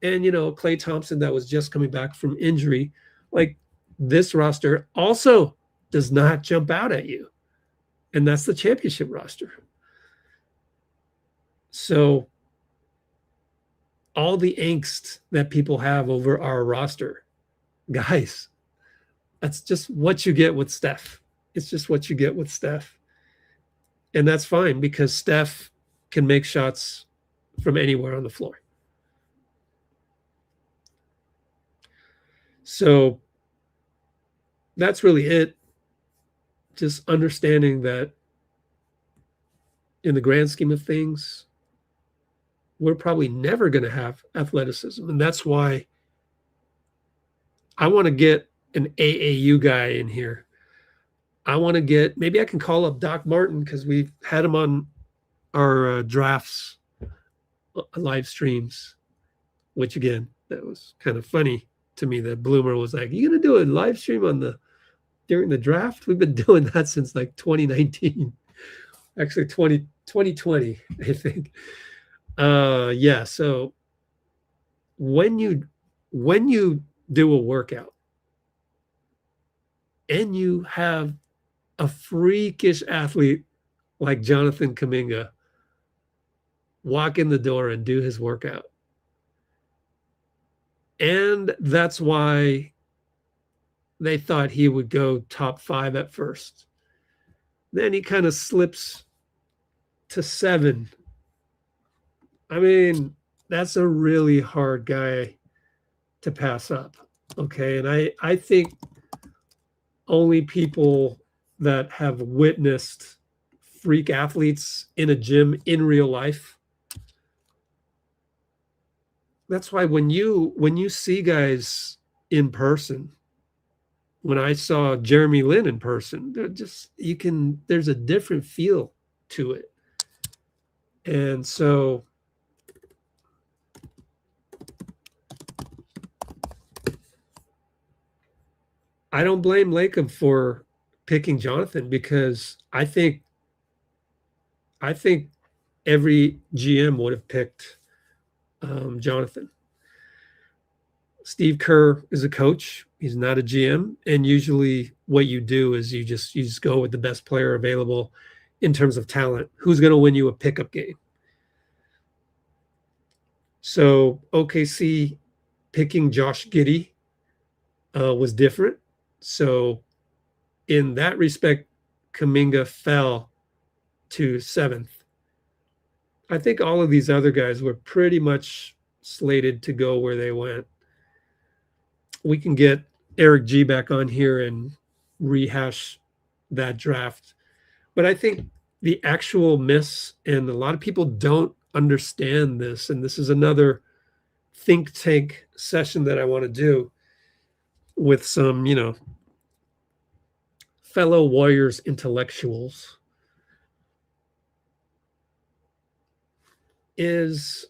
Speaker 1: And, you know, Klay Thompson, that was just coming back from injury. Like, this roster also does not jump out at you. And that's the championship roster. So all the angst that people have over our roster, guys, that's just what you get with Steph. It's just what you get with Steph. And that's fine because Steph can make shots from anywhere on the floor. So that's really it. Just understanding that in the grand scheme of things, we're probably never going to have athleticism. And that's why I want to get an AAU guy in here. I want to get, maybe I can call up Doc Martin because we've had him on our drafts live streams, which again, that was kind of funny to me that Bloomer was like, you going to do a live stream on during the draft? We've been doing that since like 2019, actually 2020, I think. Yeah. So when you do a workout and you have a freakish athlete like Jonathan Kuminga walk in the door and do his workout, and that's why they thought he would go top 5 at first. Then he kind of slips to 7. I mean, that's a really hard guy to pass up. Okay. And I think only people that have witnessed freak athletes in a gym in real life. That's why when you see guys in person, when I saw Jeremy Lin in person, there's a different feel to it. And so I don't blame Lacob for picking Jonathan because I think every GM would have picked Jonathan. Steve Kerr is a coach. He's not a GM. And usually what you do is you just go with the best player available in terms of talent. Who's going to win you a pickup game? So OKC picking Josh Giddey was different. So in that respect, Kuminga fell to 7th. I think all of these other guys were pretty much slated to go where they went. We can get Eric G back on here and rehash that draft. But I think the actual miss, and a lot of people don't understand this, and this is another think tank session that I want to do with some, fellow Warriors intellectuals is,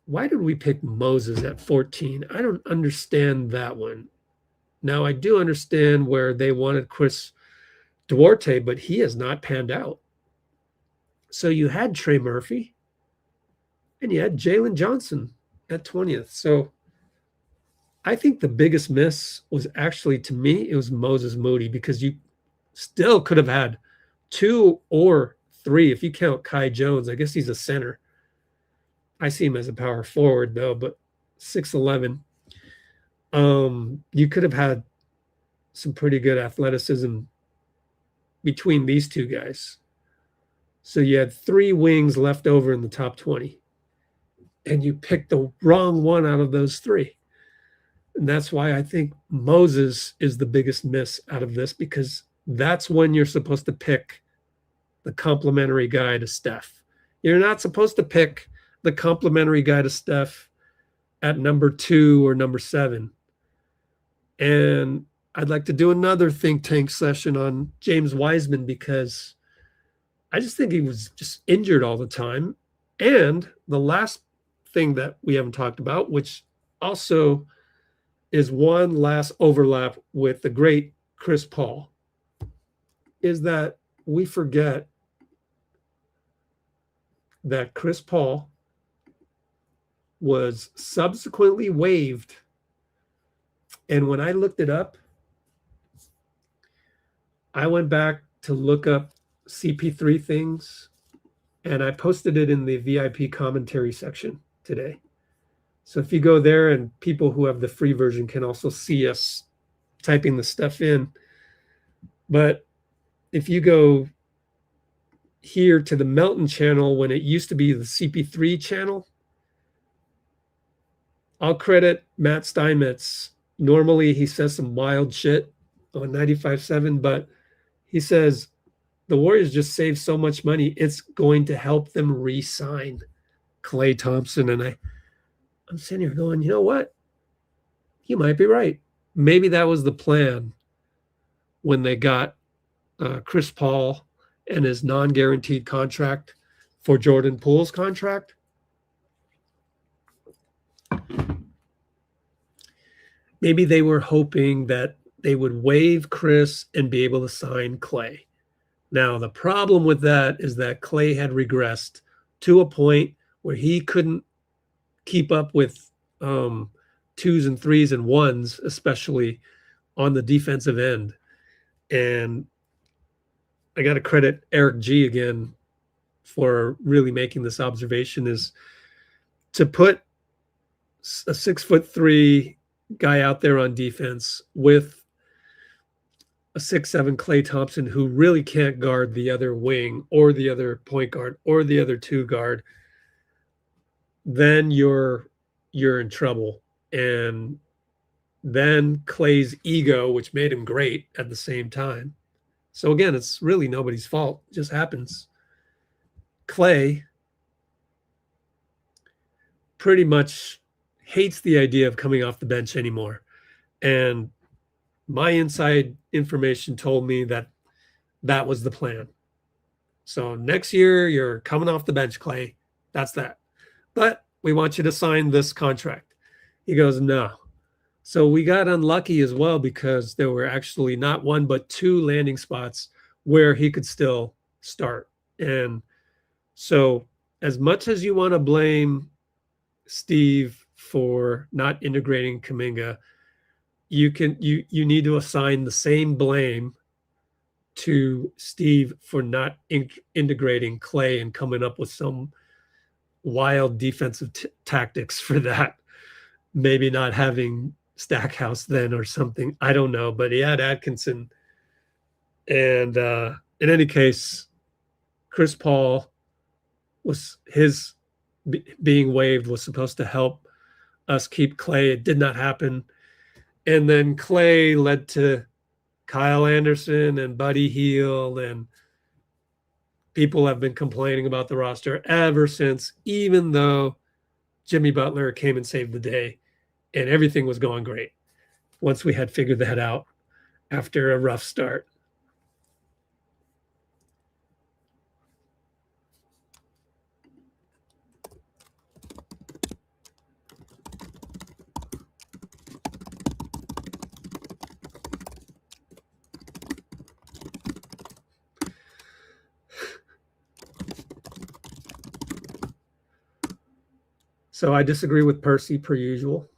Speaker 1: why did we pick Moses at 14? I don't understand that one. Now, I do understand where they wanted Chris Duarte, but he has not panned out. So you had Trey Murphy and you had Jalen Johnson at 20th. So I think the biggest miss was actually, to me, it was Moses Moody, because you still could have had 2 or 3 if you count Kai Jones. I guess he's a center. I see him as a power forward, though, but 6'11". You could have had some pretty good athleticism between these two guys. So you had 3 wings left over in the top 20, and you picked the wrong one out of those 3. And that's why I think Moses is the biggest miss out of this, because that's when you're supposed to pick the complementary guy to Steph. You're not supposed to pick the complementary guy to Steph at number 2 or number 7. And I'd like to do another think tank session on James Wiseman, because I just think he was just injured all the time. And the last thing that we haven't talked about, which also is one last overlap with the great Chris Paul, is that we forget that Chris Paul was subsequently waived. And when I looked it up, I went back to look up CP3 things, and I posted it in the VIP commentary section today. So if you go there, and people who have the free version can also see us typing the stuff in. But if you go here to the Melton channel, when it used to be the CP3 channel, I'll credit Matt Steinmetz. Normally he says some wild shit on 95.7, but he says the Warriors just saved so much money, it's going to help them re-sign Klay Thompson. And I'm sitting here going, you know what? You might be right. Maybe that was the plan when they got Chris Paul and his non-guaranteed contract for Jordan Poole's contract. Maybe they were hoping that they would waive Chris and be able to sign Klay. Now, the problem with that is that Klay had regressed to a point where he couldn't keep up with 2s and 3s and 1s, especially on the defensive end. And I got to credit Eric G again for really making this observation, is to put a 6'3" guy out there on defense with a 6'7" Klay Thompson, who really can't guard the other wing or the other point guard or the other 2 guard, then you're in trouble. And then Klay's ego, which made him great at the same time. So again, it's really nobody's fault. It just happens. Klay pretty much hates the idea of coming off the bench anymore. And my inside information told me that that was the plan. So next year, you're coming off the bench, Klay. That's that. But we want you to sign this contract. He goes, no. So we got unlucky as well, because there were actually not 1 but 2 landing spots where he could still start. And so as much as you want to blame Steve for not integrating Kuminga, you need to assign the same blame to Steve for not integrating Klay and coming up with some wild defensive tactics for that. Maybe not having Stackhouse then or something. I don't know, but he had Atkinson. And in any case, Chris Paul was his being waived was supposed to help us keep Klay. It did not happen. And then Klay led to Kyle Anderson and Buddy Hield, and people have been complaining about the roster ever since, even though Jimmy Butler came and saved the day, and everything was going great once we had figured that out after a rough start. So I disagree with Percy per usual.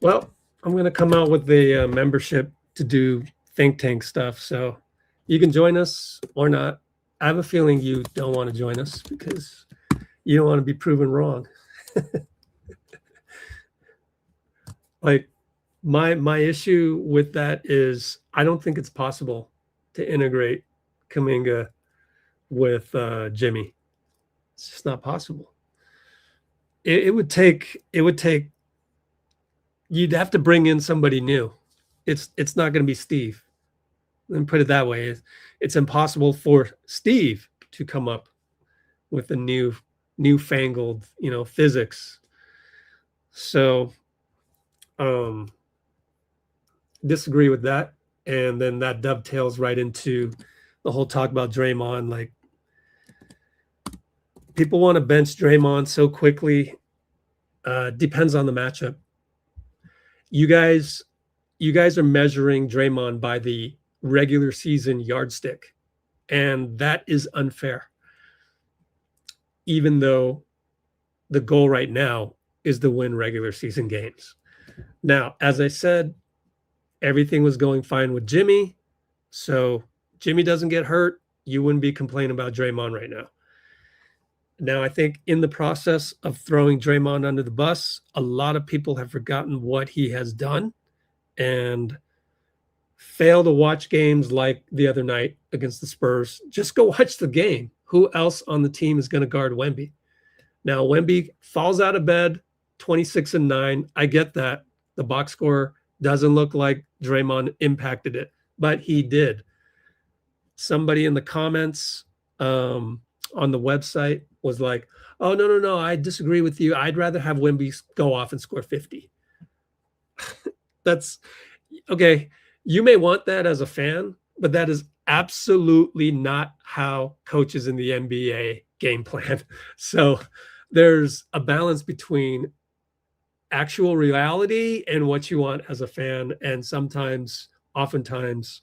Speaker 1: Well, I'm going to come out with the membership to do think tank stuff. So you can join us or not. I have a feeling you don't want to join us because you don't want to be proven wrong. Like my issue with that is I don't think it's possible to integrate Kuminga with Jimmy. It's just not possible. It would take you'd have to bring in somebody new. It's not going to be Steve. Let me put it that way. It's impossible for Steve to come up with a newfangled, physics. So disagree with that. And then that dovetails right into the whole talk about Draymond. Like, people want to bench Draymond so quickly. Depends on the matchup. You guys are measuring Draymond by the regular season yardstick, and that is unfair. Even though the goal right now is to win regular season games. Now, as I said, everything was going fine with Jimmy. So Jimmy doesn't get hurt, you wouldn't be complaining about Draymond right now. Now, I think in the process of throwing Draymond under the bus, a lot of people have forgotten what he has done and fail to watch games like the other night against the Spurs. Just go watch the game. Who else on the team is going to guard Wemby? Now, Wemby falls out of bed, 26-9. I get that. The box score doesn't look like Draymond impacted it, but he did. Somebody in the comments on the website was like, oh, no, I disagree with you. I'd rather have Wemby go off and score 50. That's okay. You may want that as a fan, but that is absolutely not how coaches in the NBA game plan. So there's a balance between actual reality and what you want as a fan. And oftentimes,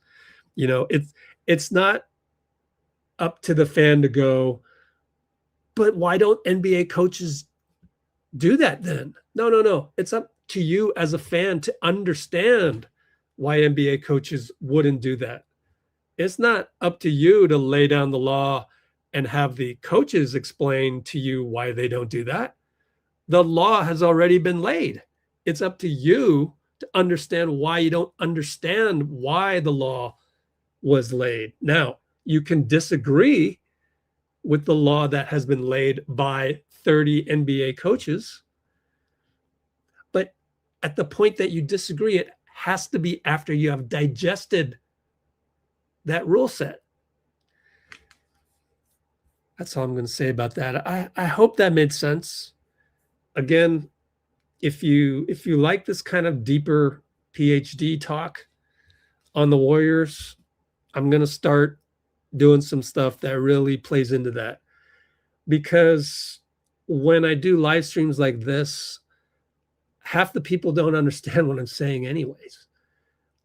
Speaker 1: it's not up to the fan to go, but why don't NBA coaches do that then? No. It's up to you as a fan to understand why NBA coaches wouldn't do that. It's not up to you to lay down the law and have the coaches explain to you why they don't do that. The law has already been laid. It's up to you to understand why you don't understand why the law was laid. Now, you can disagree with the law that has been laid by 30 NBA coaches, but at the point that you disagree, it has to be after you have digested that rule set. That's all I'm going to say about that. I hope that made sense. Again, if you like this kind of deeper PhD talk on the Warriors, I'm going to start doing some stuff that really plays into that. Because when I do live streams like this, half the people don't understand what I'm saying anyways.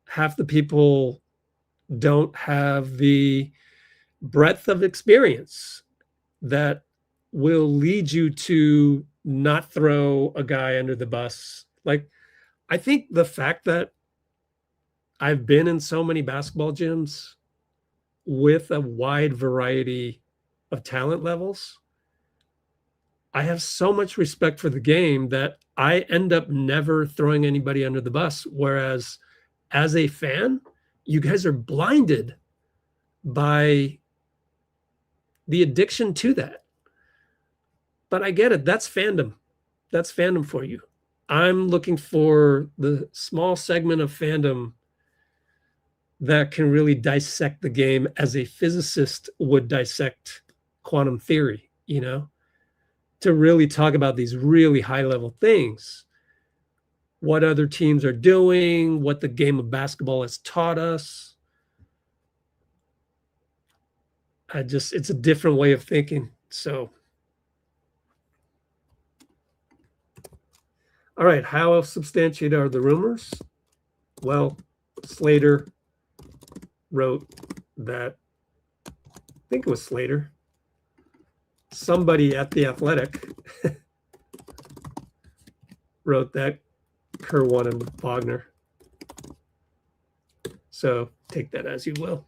Speaker 1: Half the people don't have the breadth of experience that will lead you to not throw a guy under the bus. Like, I think the fact that I've been in so many basketball gyms with a wide variety of talent levels, I have so much respect for the game that I end up never throwing anybody under the bus. Whereas as a fan, you guys are blinded by the addiction to that. But I get it. That's fandom. That's fandom for you. I'm looking for the small segment of fandom that can really dissect the game as a physicist would dissect quantum theory, you know, to really talk about these really high level things. What other teams are doing, what the game of basketball has taught us. It's a different way of thinking. So, all right, how substantiated are the rumors? Well, Slater wrote that, I think it was Slater, somebody at The Athletic wrote that Kerr wanted Wagner. So take that as you will.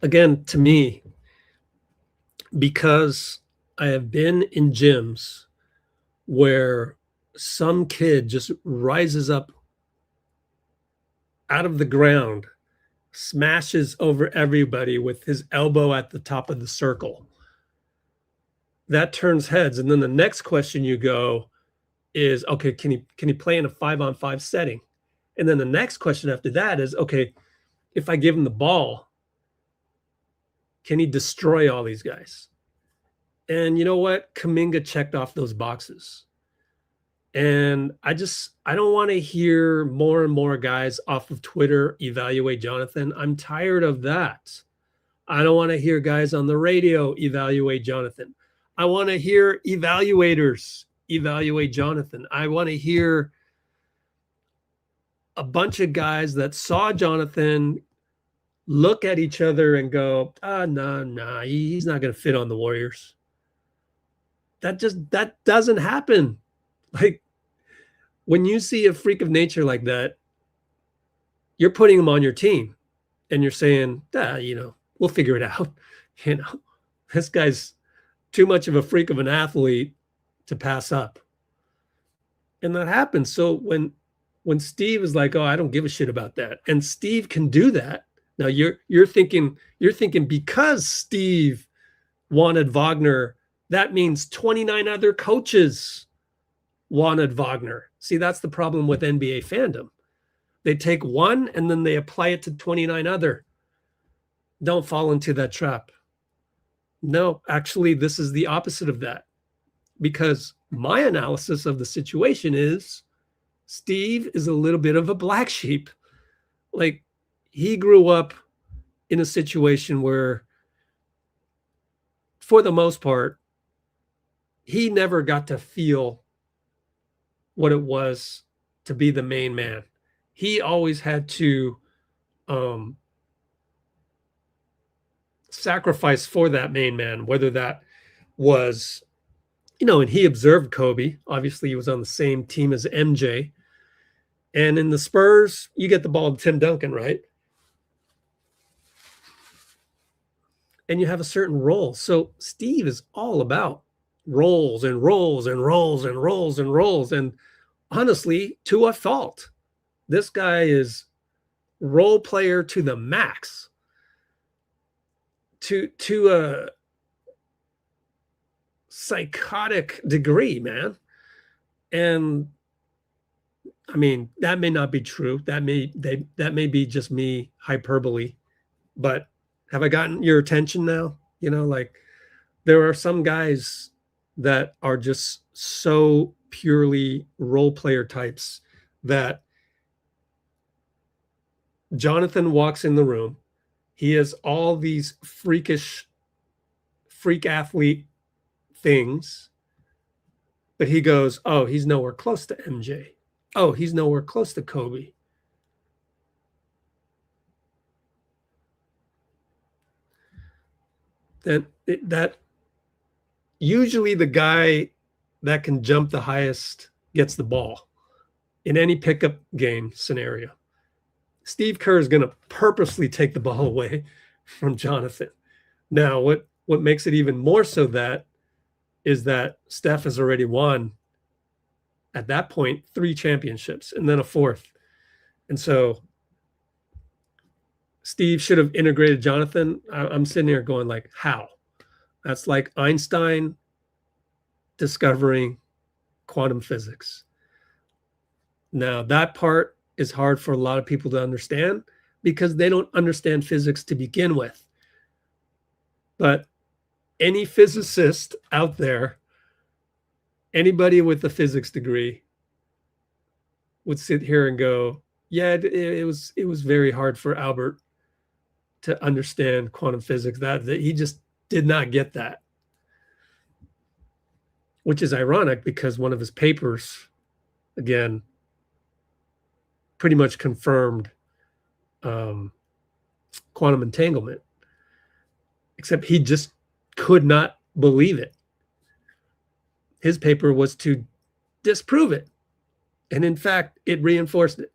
Speaker 1: Again, to me, because I have been in gyms where some kid just rises up out of the ground, smashes over everybody with his elbow at the top of the circle. That turns heads. And then the next question you go is, okay, can he play in a 5-on-5 setting? And then the next question after that is, okay, if I give him the ball, can he destroy all these guys? And you know what? Kuminga checked off those boxes. And I don't want to hear more and more guys off of Twitter evaluate Jonathan. I'm tired of that. I don't want to hear guys on the radio evaluate Jonathan. I want to hear evaluators evaluate Jonathan. I want to hear a bunch of guys that saw Jonathan look at each other and go, nah, he's not going to fit on the Warriors. That doesn't happen. Like, when you see a freak of nature like that, you're putting him on your team and you're saying, we'll figure it out. This guy's too much of a freak of an athlete to pass up. And that happens. So when Steve is like, oh, I don't give a shit about that, and Steve can do that. Now you're thinking because Steve wanted Wagner, that means 29 other coaches wanted Wagner. See, that's the problem with NBA fandom. They take one and then they apply it to 29 other. Don't fall into that trap. No, actually, this is the opposite of that. Because my analysis of the situation is Steve is a little bit of a black sheep. Like, he grew up in a situation where, for the most part, he never got to feel what it was to be the main man. He always had to sacrifice for that main man, whether that was, and he observed Kobe. Obviously, he was on the same team as MJ. And in the Spurs, you get the ball to Tim Duncan, right? And you have a certain role. So Steve is all about roles and roles and roles and roles and roles. And honestly, to a fault. This guy is role player to the max. To a psychotic degree, man. And I mean, that may not be true. That may be just me hyperbole. But have I gotten your attention now? Like, there are some guys that are just so purely role player types that Jonathan walks in the room. He has all these freak athlete things, but he goes, oh, he's nowhere close to MJ. Oh, he's nowhere close to Kobe. That usually the guy that can jump the highest gets the ball in any pickup game scenario. Steve Kerr is going to purposely take the ball away from Jonathan. Now, what makes it even more so that is that Steph has already won at that point 3 championships and then a 4th. And so Steve should have integrated Jonathan. I'm sitting here going like, how? That's like Einstein discovering quantum physics. Now, that part is hard for a lot of people to understand because they don't understand physics to begin with. But any physicist out there, anybody with a physics degree would sit here and go, yeah, it was very hard for Albert to understand quantum physics. That he just did not get that. Which is ironic because one of his papers, again, pretty much confirmed quantum entanglement, except he just could not believe it. His paper was to disprove it. And in fact, it reinforced it.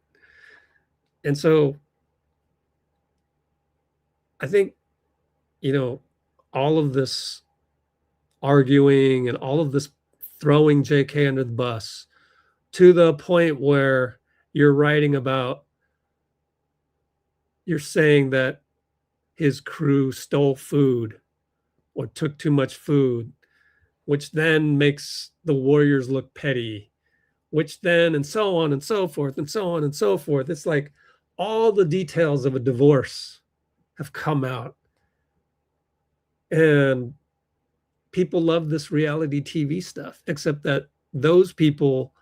Speaker 1: And so I think, all of this arguing and all of this throwing JK under the bus to the point where you're saying that his crew stole food or took too much food, which then makes the Warriors look petty, which then, and so on and so forth, and so on and so forth. It's like all the details of a divorce have come out. And people love this reality TV stuff, except that those people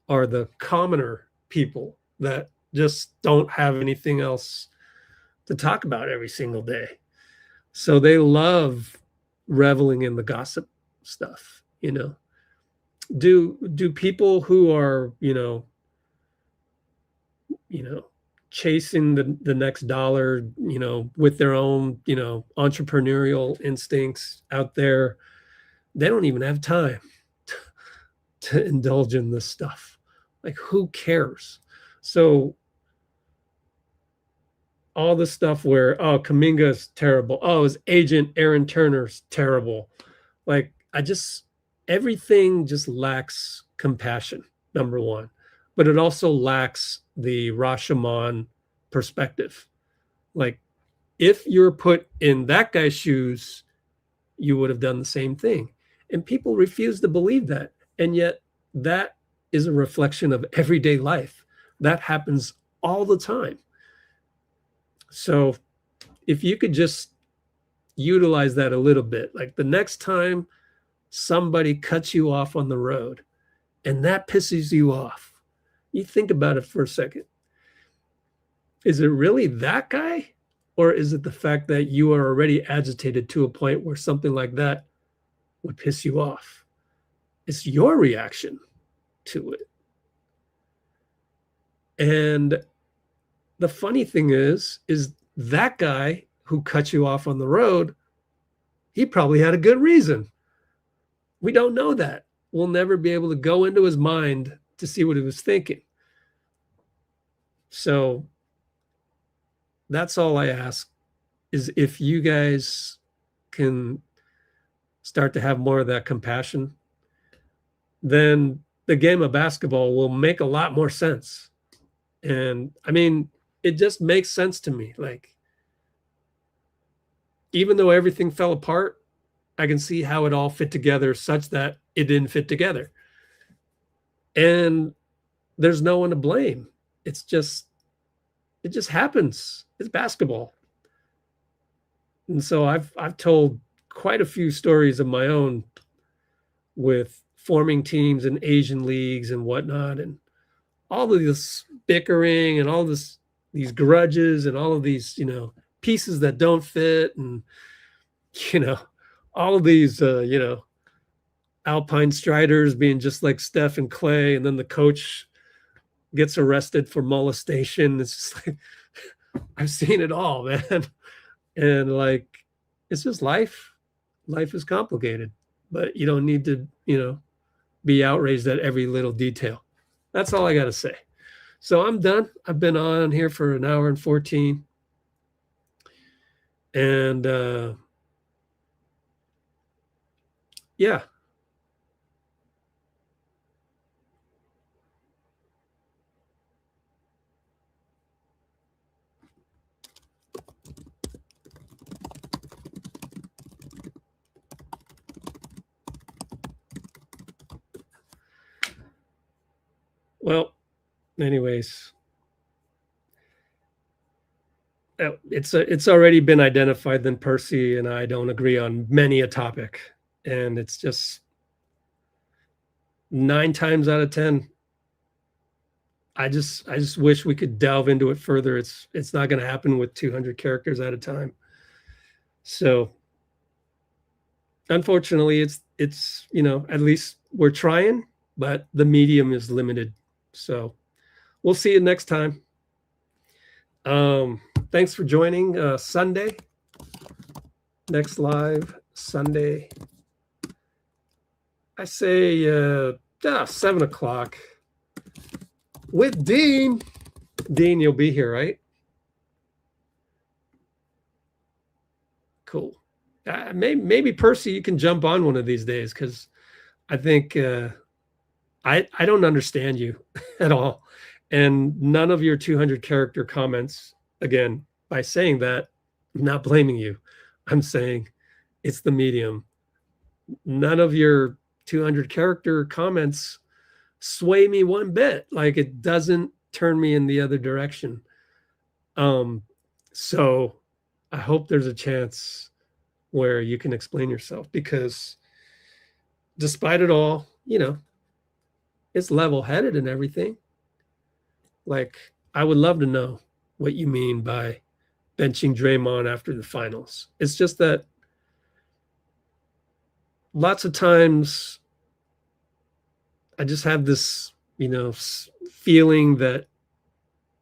Speaker 1: are the commoner people that just don't have anything else to talk about every single day. So they love reveling in the gossip stuff, Do people who are, chasing the next dollar, with their own, entrepreneurial instincts out there, they don't even have time to indulge in this stuff. Like, who cares? So all the stuff where, Kuminga's terrible. Oh, his agent, Aaron Turner's terrible. Like, everything just lacks compassion, number one. But it also lacks the Rashomon perspective. Like, if you're put in that guy's shoes, you would have done the same thing. And people refuse to believe that. And yet that is a reflection of everyday life. That happens all the time. So if you could just utilize that a little bit, like the next time somebody cuts you off on the road and that pisses you off, you think about it for a second. Is it really that guy? Or is it the fact that you are already agitated to a point where something like that would piss you off? It's your reaction to it. And the funny thing is that guy who cut you off on the road, he probably had a good reason. We don't know that. We'll never be able to go into his mind to see what he was thinking. So that's all I ask, is if you guys can start to have more of that compassion, then the game of basketball will make a lot more sense. And I mean, it just makes sense to me. Like, even though everything fell apart, I can see how it all fit together such that it didn't fit together. And there's no one to blame. It just happens. It's basketball. And so I've told quite a few stories of my own with forming teams in Asian leagues and whatnot, and all of this bickering and all these grudges and all of these, pieces that don't fit, and, all of these, Alpine Striders being just like Steph and Clay, and then the coach gets arrested for molestation. It's just like, I've seen it all, man. And like, it's just life. Life is complicated, but you don't need to, be outraged at every little detail. That's all I got to say. So I'm done. I've been on here for an hour and 14. And yeah. Well, anyways, it's already been identified that Percy and I don't agree on many a topic, and it's just 9 times out of 10. I just wish we could delve into it further. It's not going to happen with 200 characters at a time. So unfortunately, it's at least we're trying, but the medium is limited. So we'll see you next time. Thanks for joining. Sunday, next live Sunday. I say 7 o'clock with Dean. Dean, you'll be here, right? Cool. Maybe Percy, you can jump on one of these days, because I think I don't understand you at all, and none of your 200 character comments. Again, by saying that, I'm not blaming you. I'm saying it's the medium. None of your 200 character comments sway me one bit. Like, it doesn't turn me in the other direction. So I hope there's a chance where you can explain yourself, because despite it all, it's level-headed and everything. Like, I would love to know what you mean by benching Draymond after the finals. It's just that lots of times I just have this, feeling that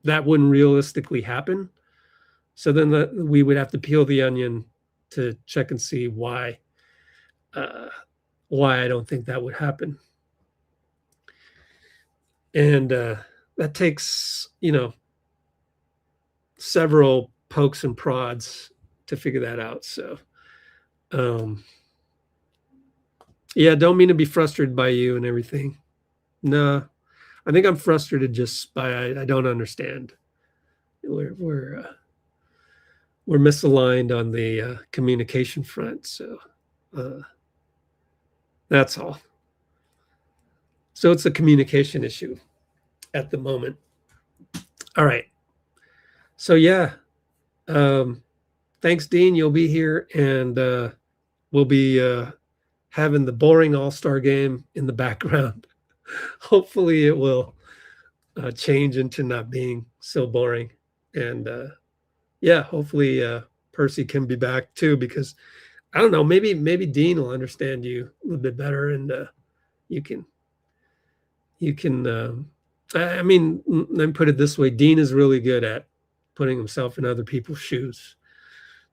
Speaker 1: wouldn't realistically happen. So then we would have to peel the onion to check and see why I don't think that would happen. And that takes, several pokes and prods to figure that out. So, yeah, don't mean to be frustrated by you and everything. No, I think I'm frustrated just by I don't understand. We're misaligned on the communication front. So that's all. So it's a communication issue at the moment. All right. So yeah, thanks, Dean. You'll be here, and we'll be having the boring All-Star game in the background. Hopefully it will change into not being so boring. And yeah, hopefully Percy can be back too, because I don't know, maybe Dean will understand you a little bit better, and you can I mean, let me put it this way. Dean is really good at putting himself in other people's shoes,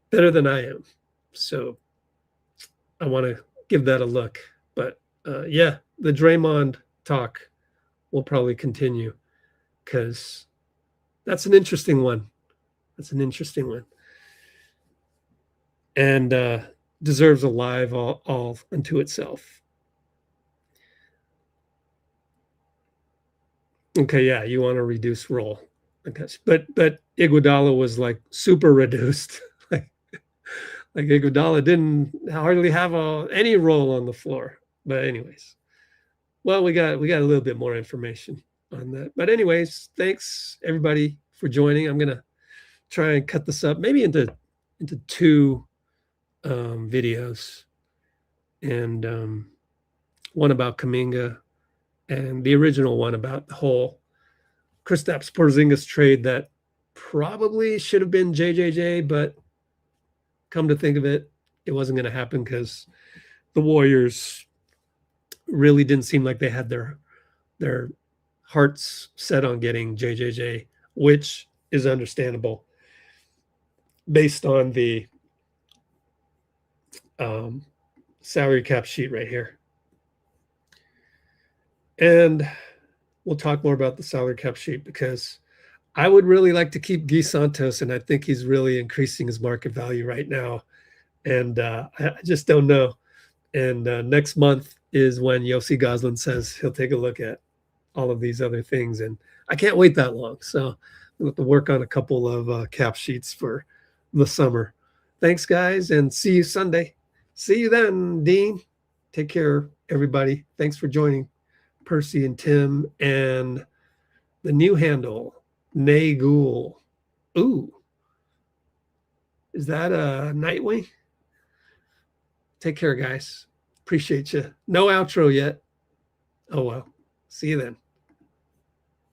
Speaker 1: better than I am. So I want to give that a look. But yeah, the Draymond talk will probably continue, because that's an interesting one. And deserves a live all unto itself. Okay, yeah, you want to reduce role, I guess. But Iguodala was like super reduced. like Iguodala didn't hardly have any role on the floor. But anyways, well, we got a little bit more information on that. But anyways, thanks everybody for joining. I'm gonna try and cut this up maybe into 2 videos, and one about Kuminga, and the original one about the whole Kristaps Porzingis trade that probably should have been JJJ, but come to think of it, it wasn't going to happen because the Warriors really didn't seem like they had their hearts set on getting JJJ, which is understandable based on the salary cap sheet right here. And we'll talk more about the salary cap sheet, because I would really like to keep Guy Santos, and I think he's really increasing his market value right now. And I just don't know. And next month is when Yossi Goslin says he'll take a look at all of these other things. And I can't wait that long. So we'll have to work on a couple of cap sheets for the summer. Thanks, guys, and see you Sunday. See you then, Dean. Take care, everybody. Thanks for joining, Percy and Tim and The new handle, Nagul. Ooh. Is that a Nightwing? Take care, guys. Appreciate you. No outro yet. Oh, well. See you then.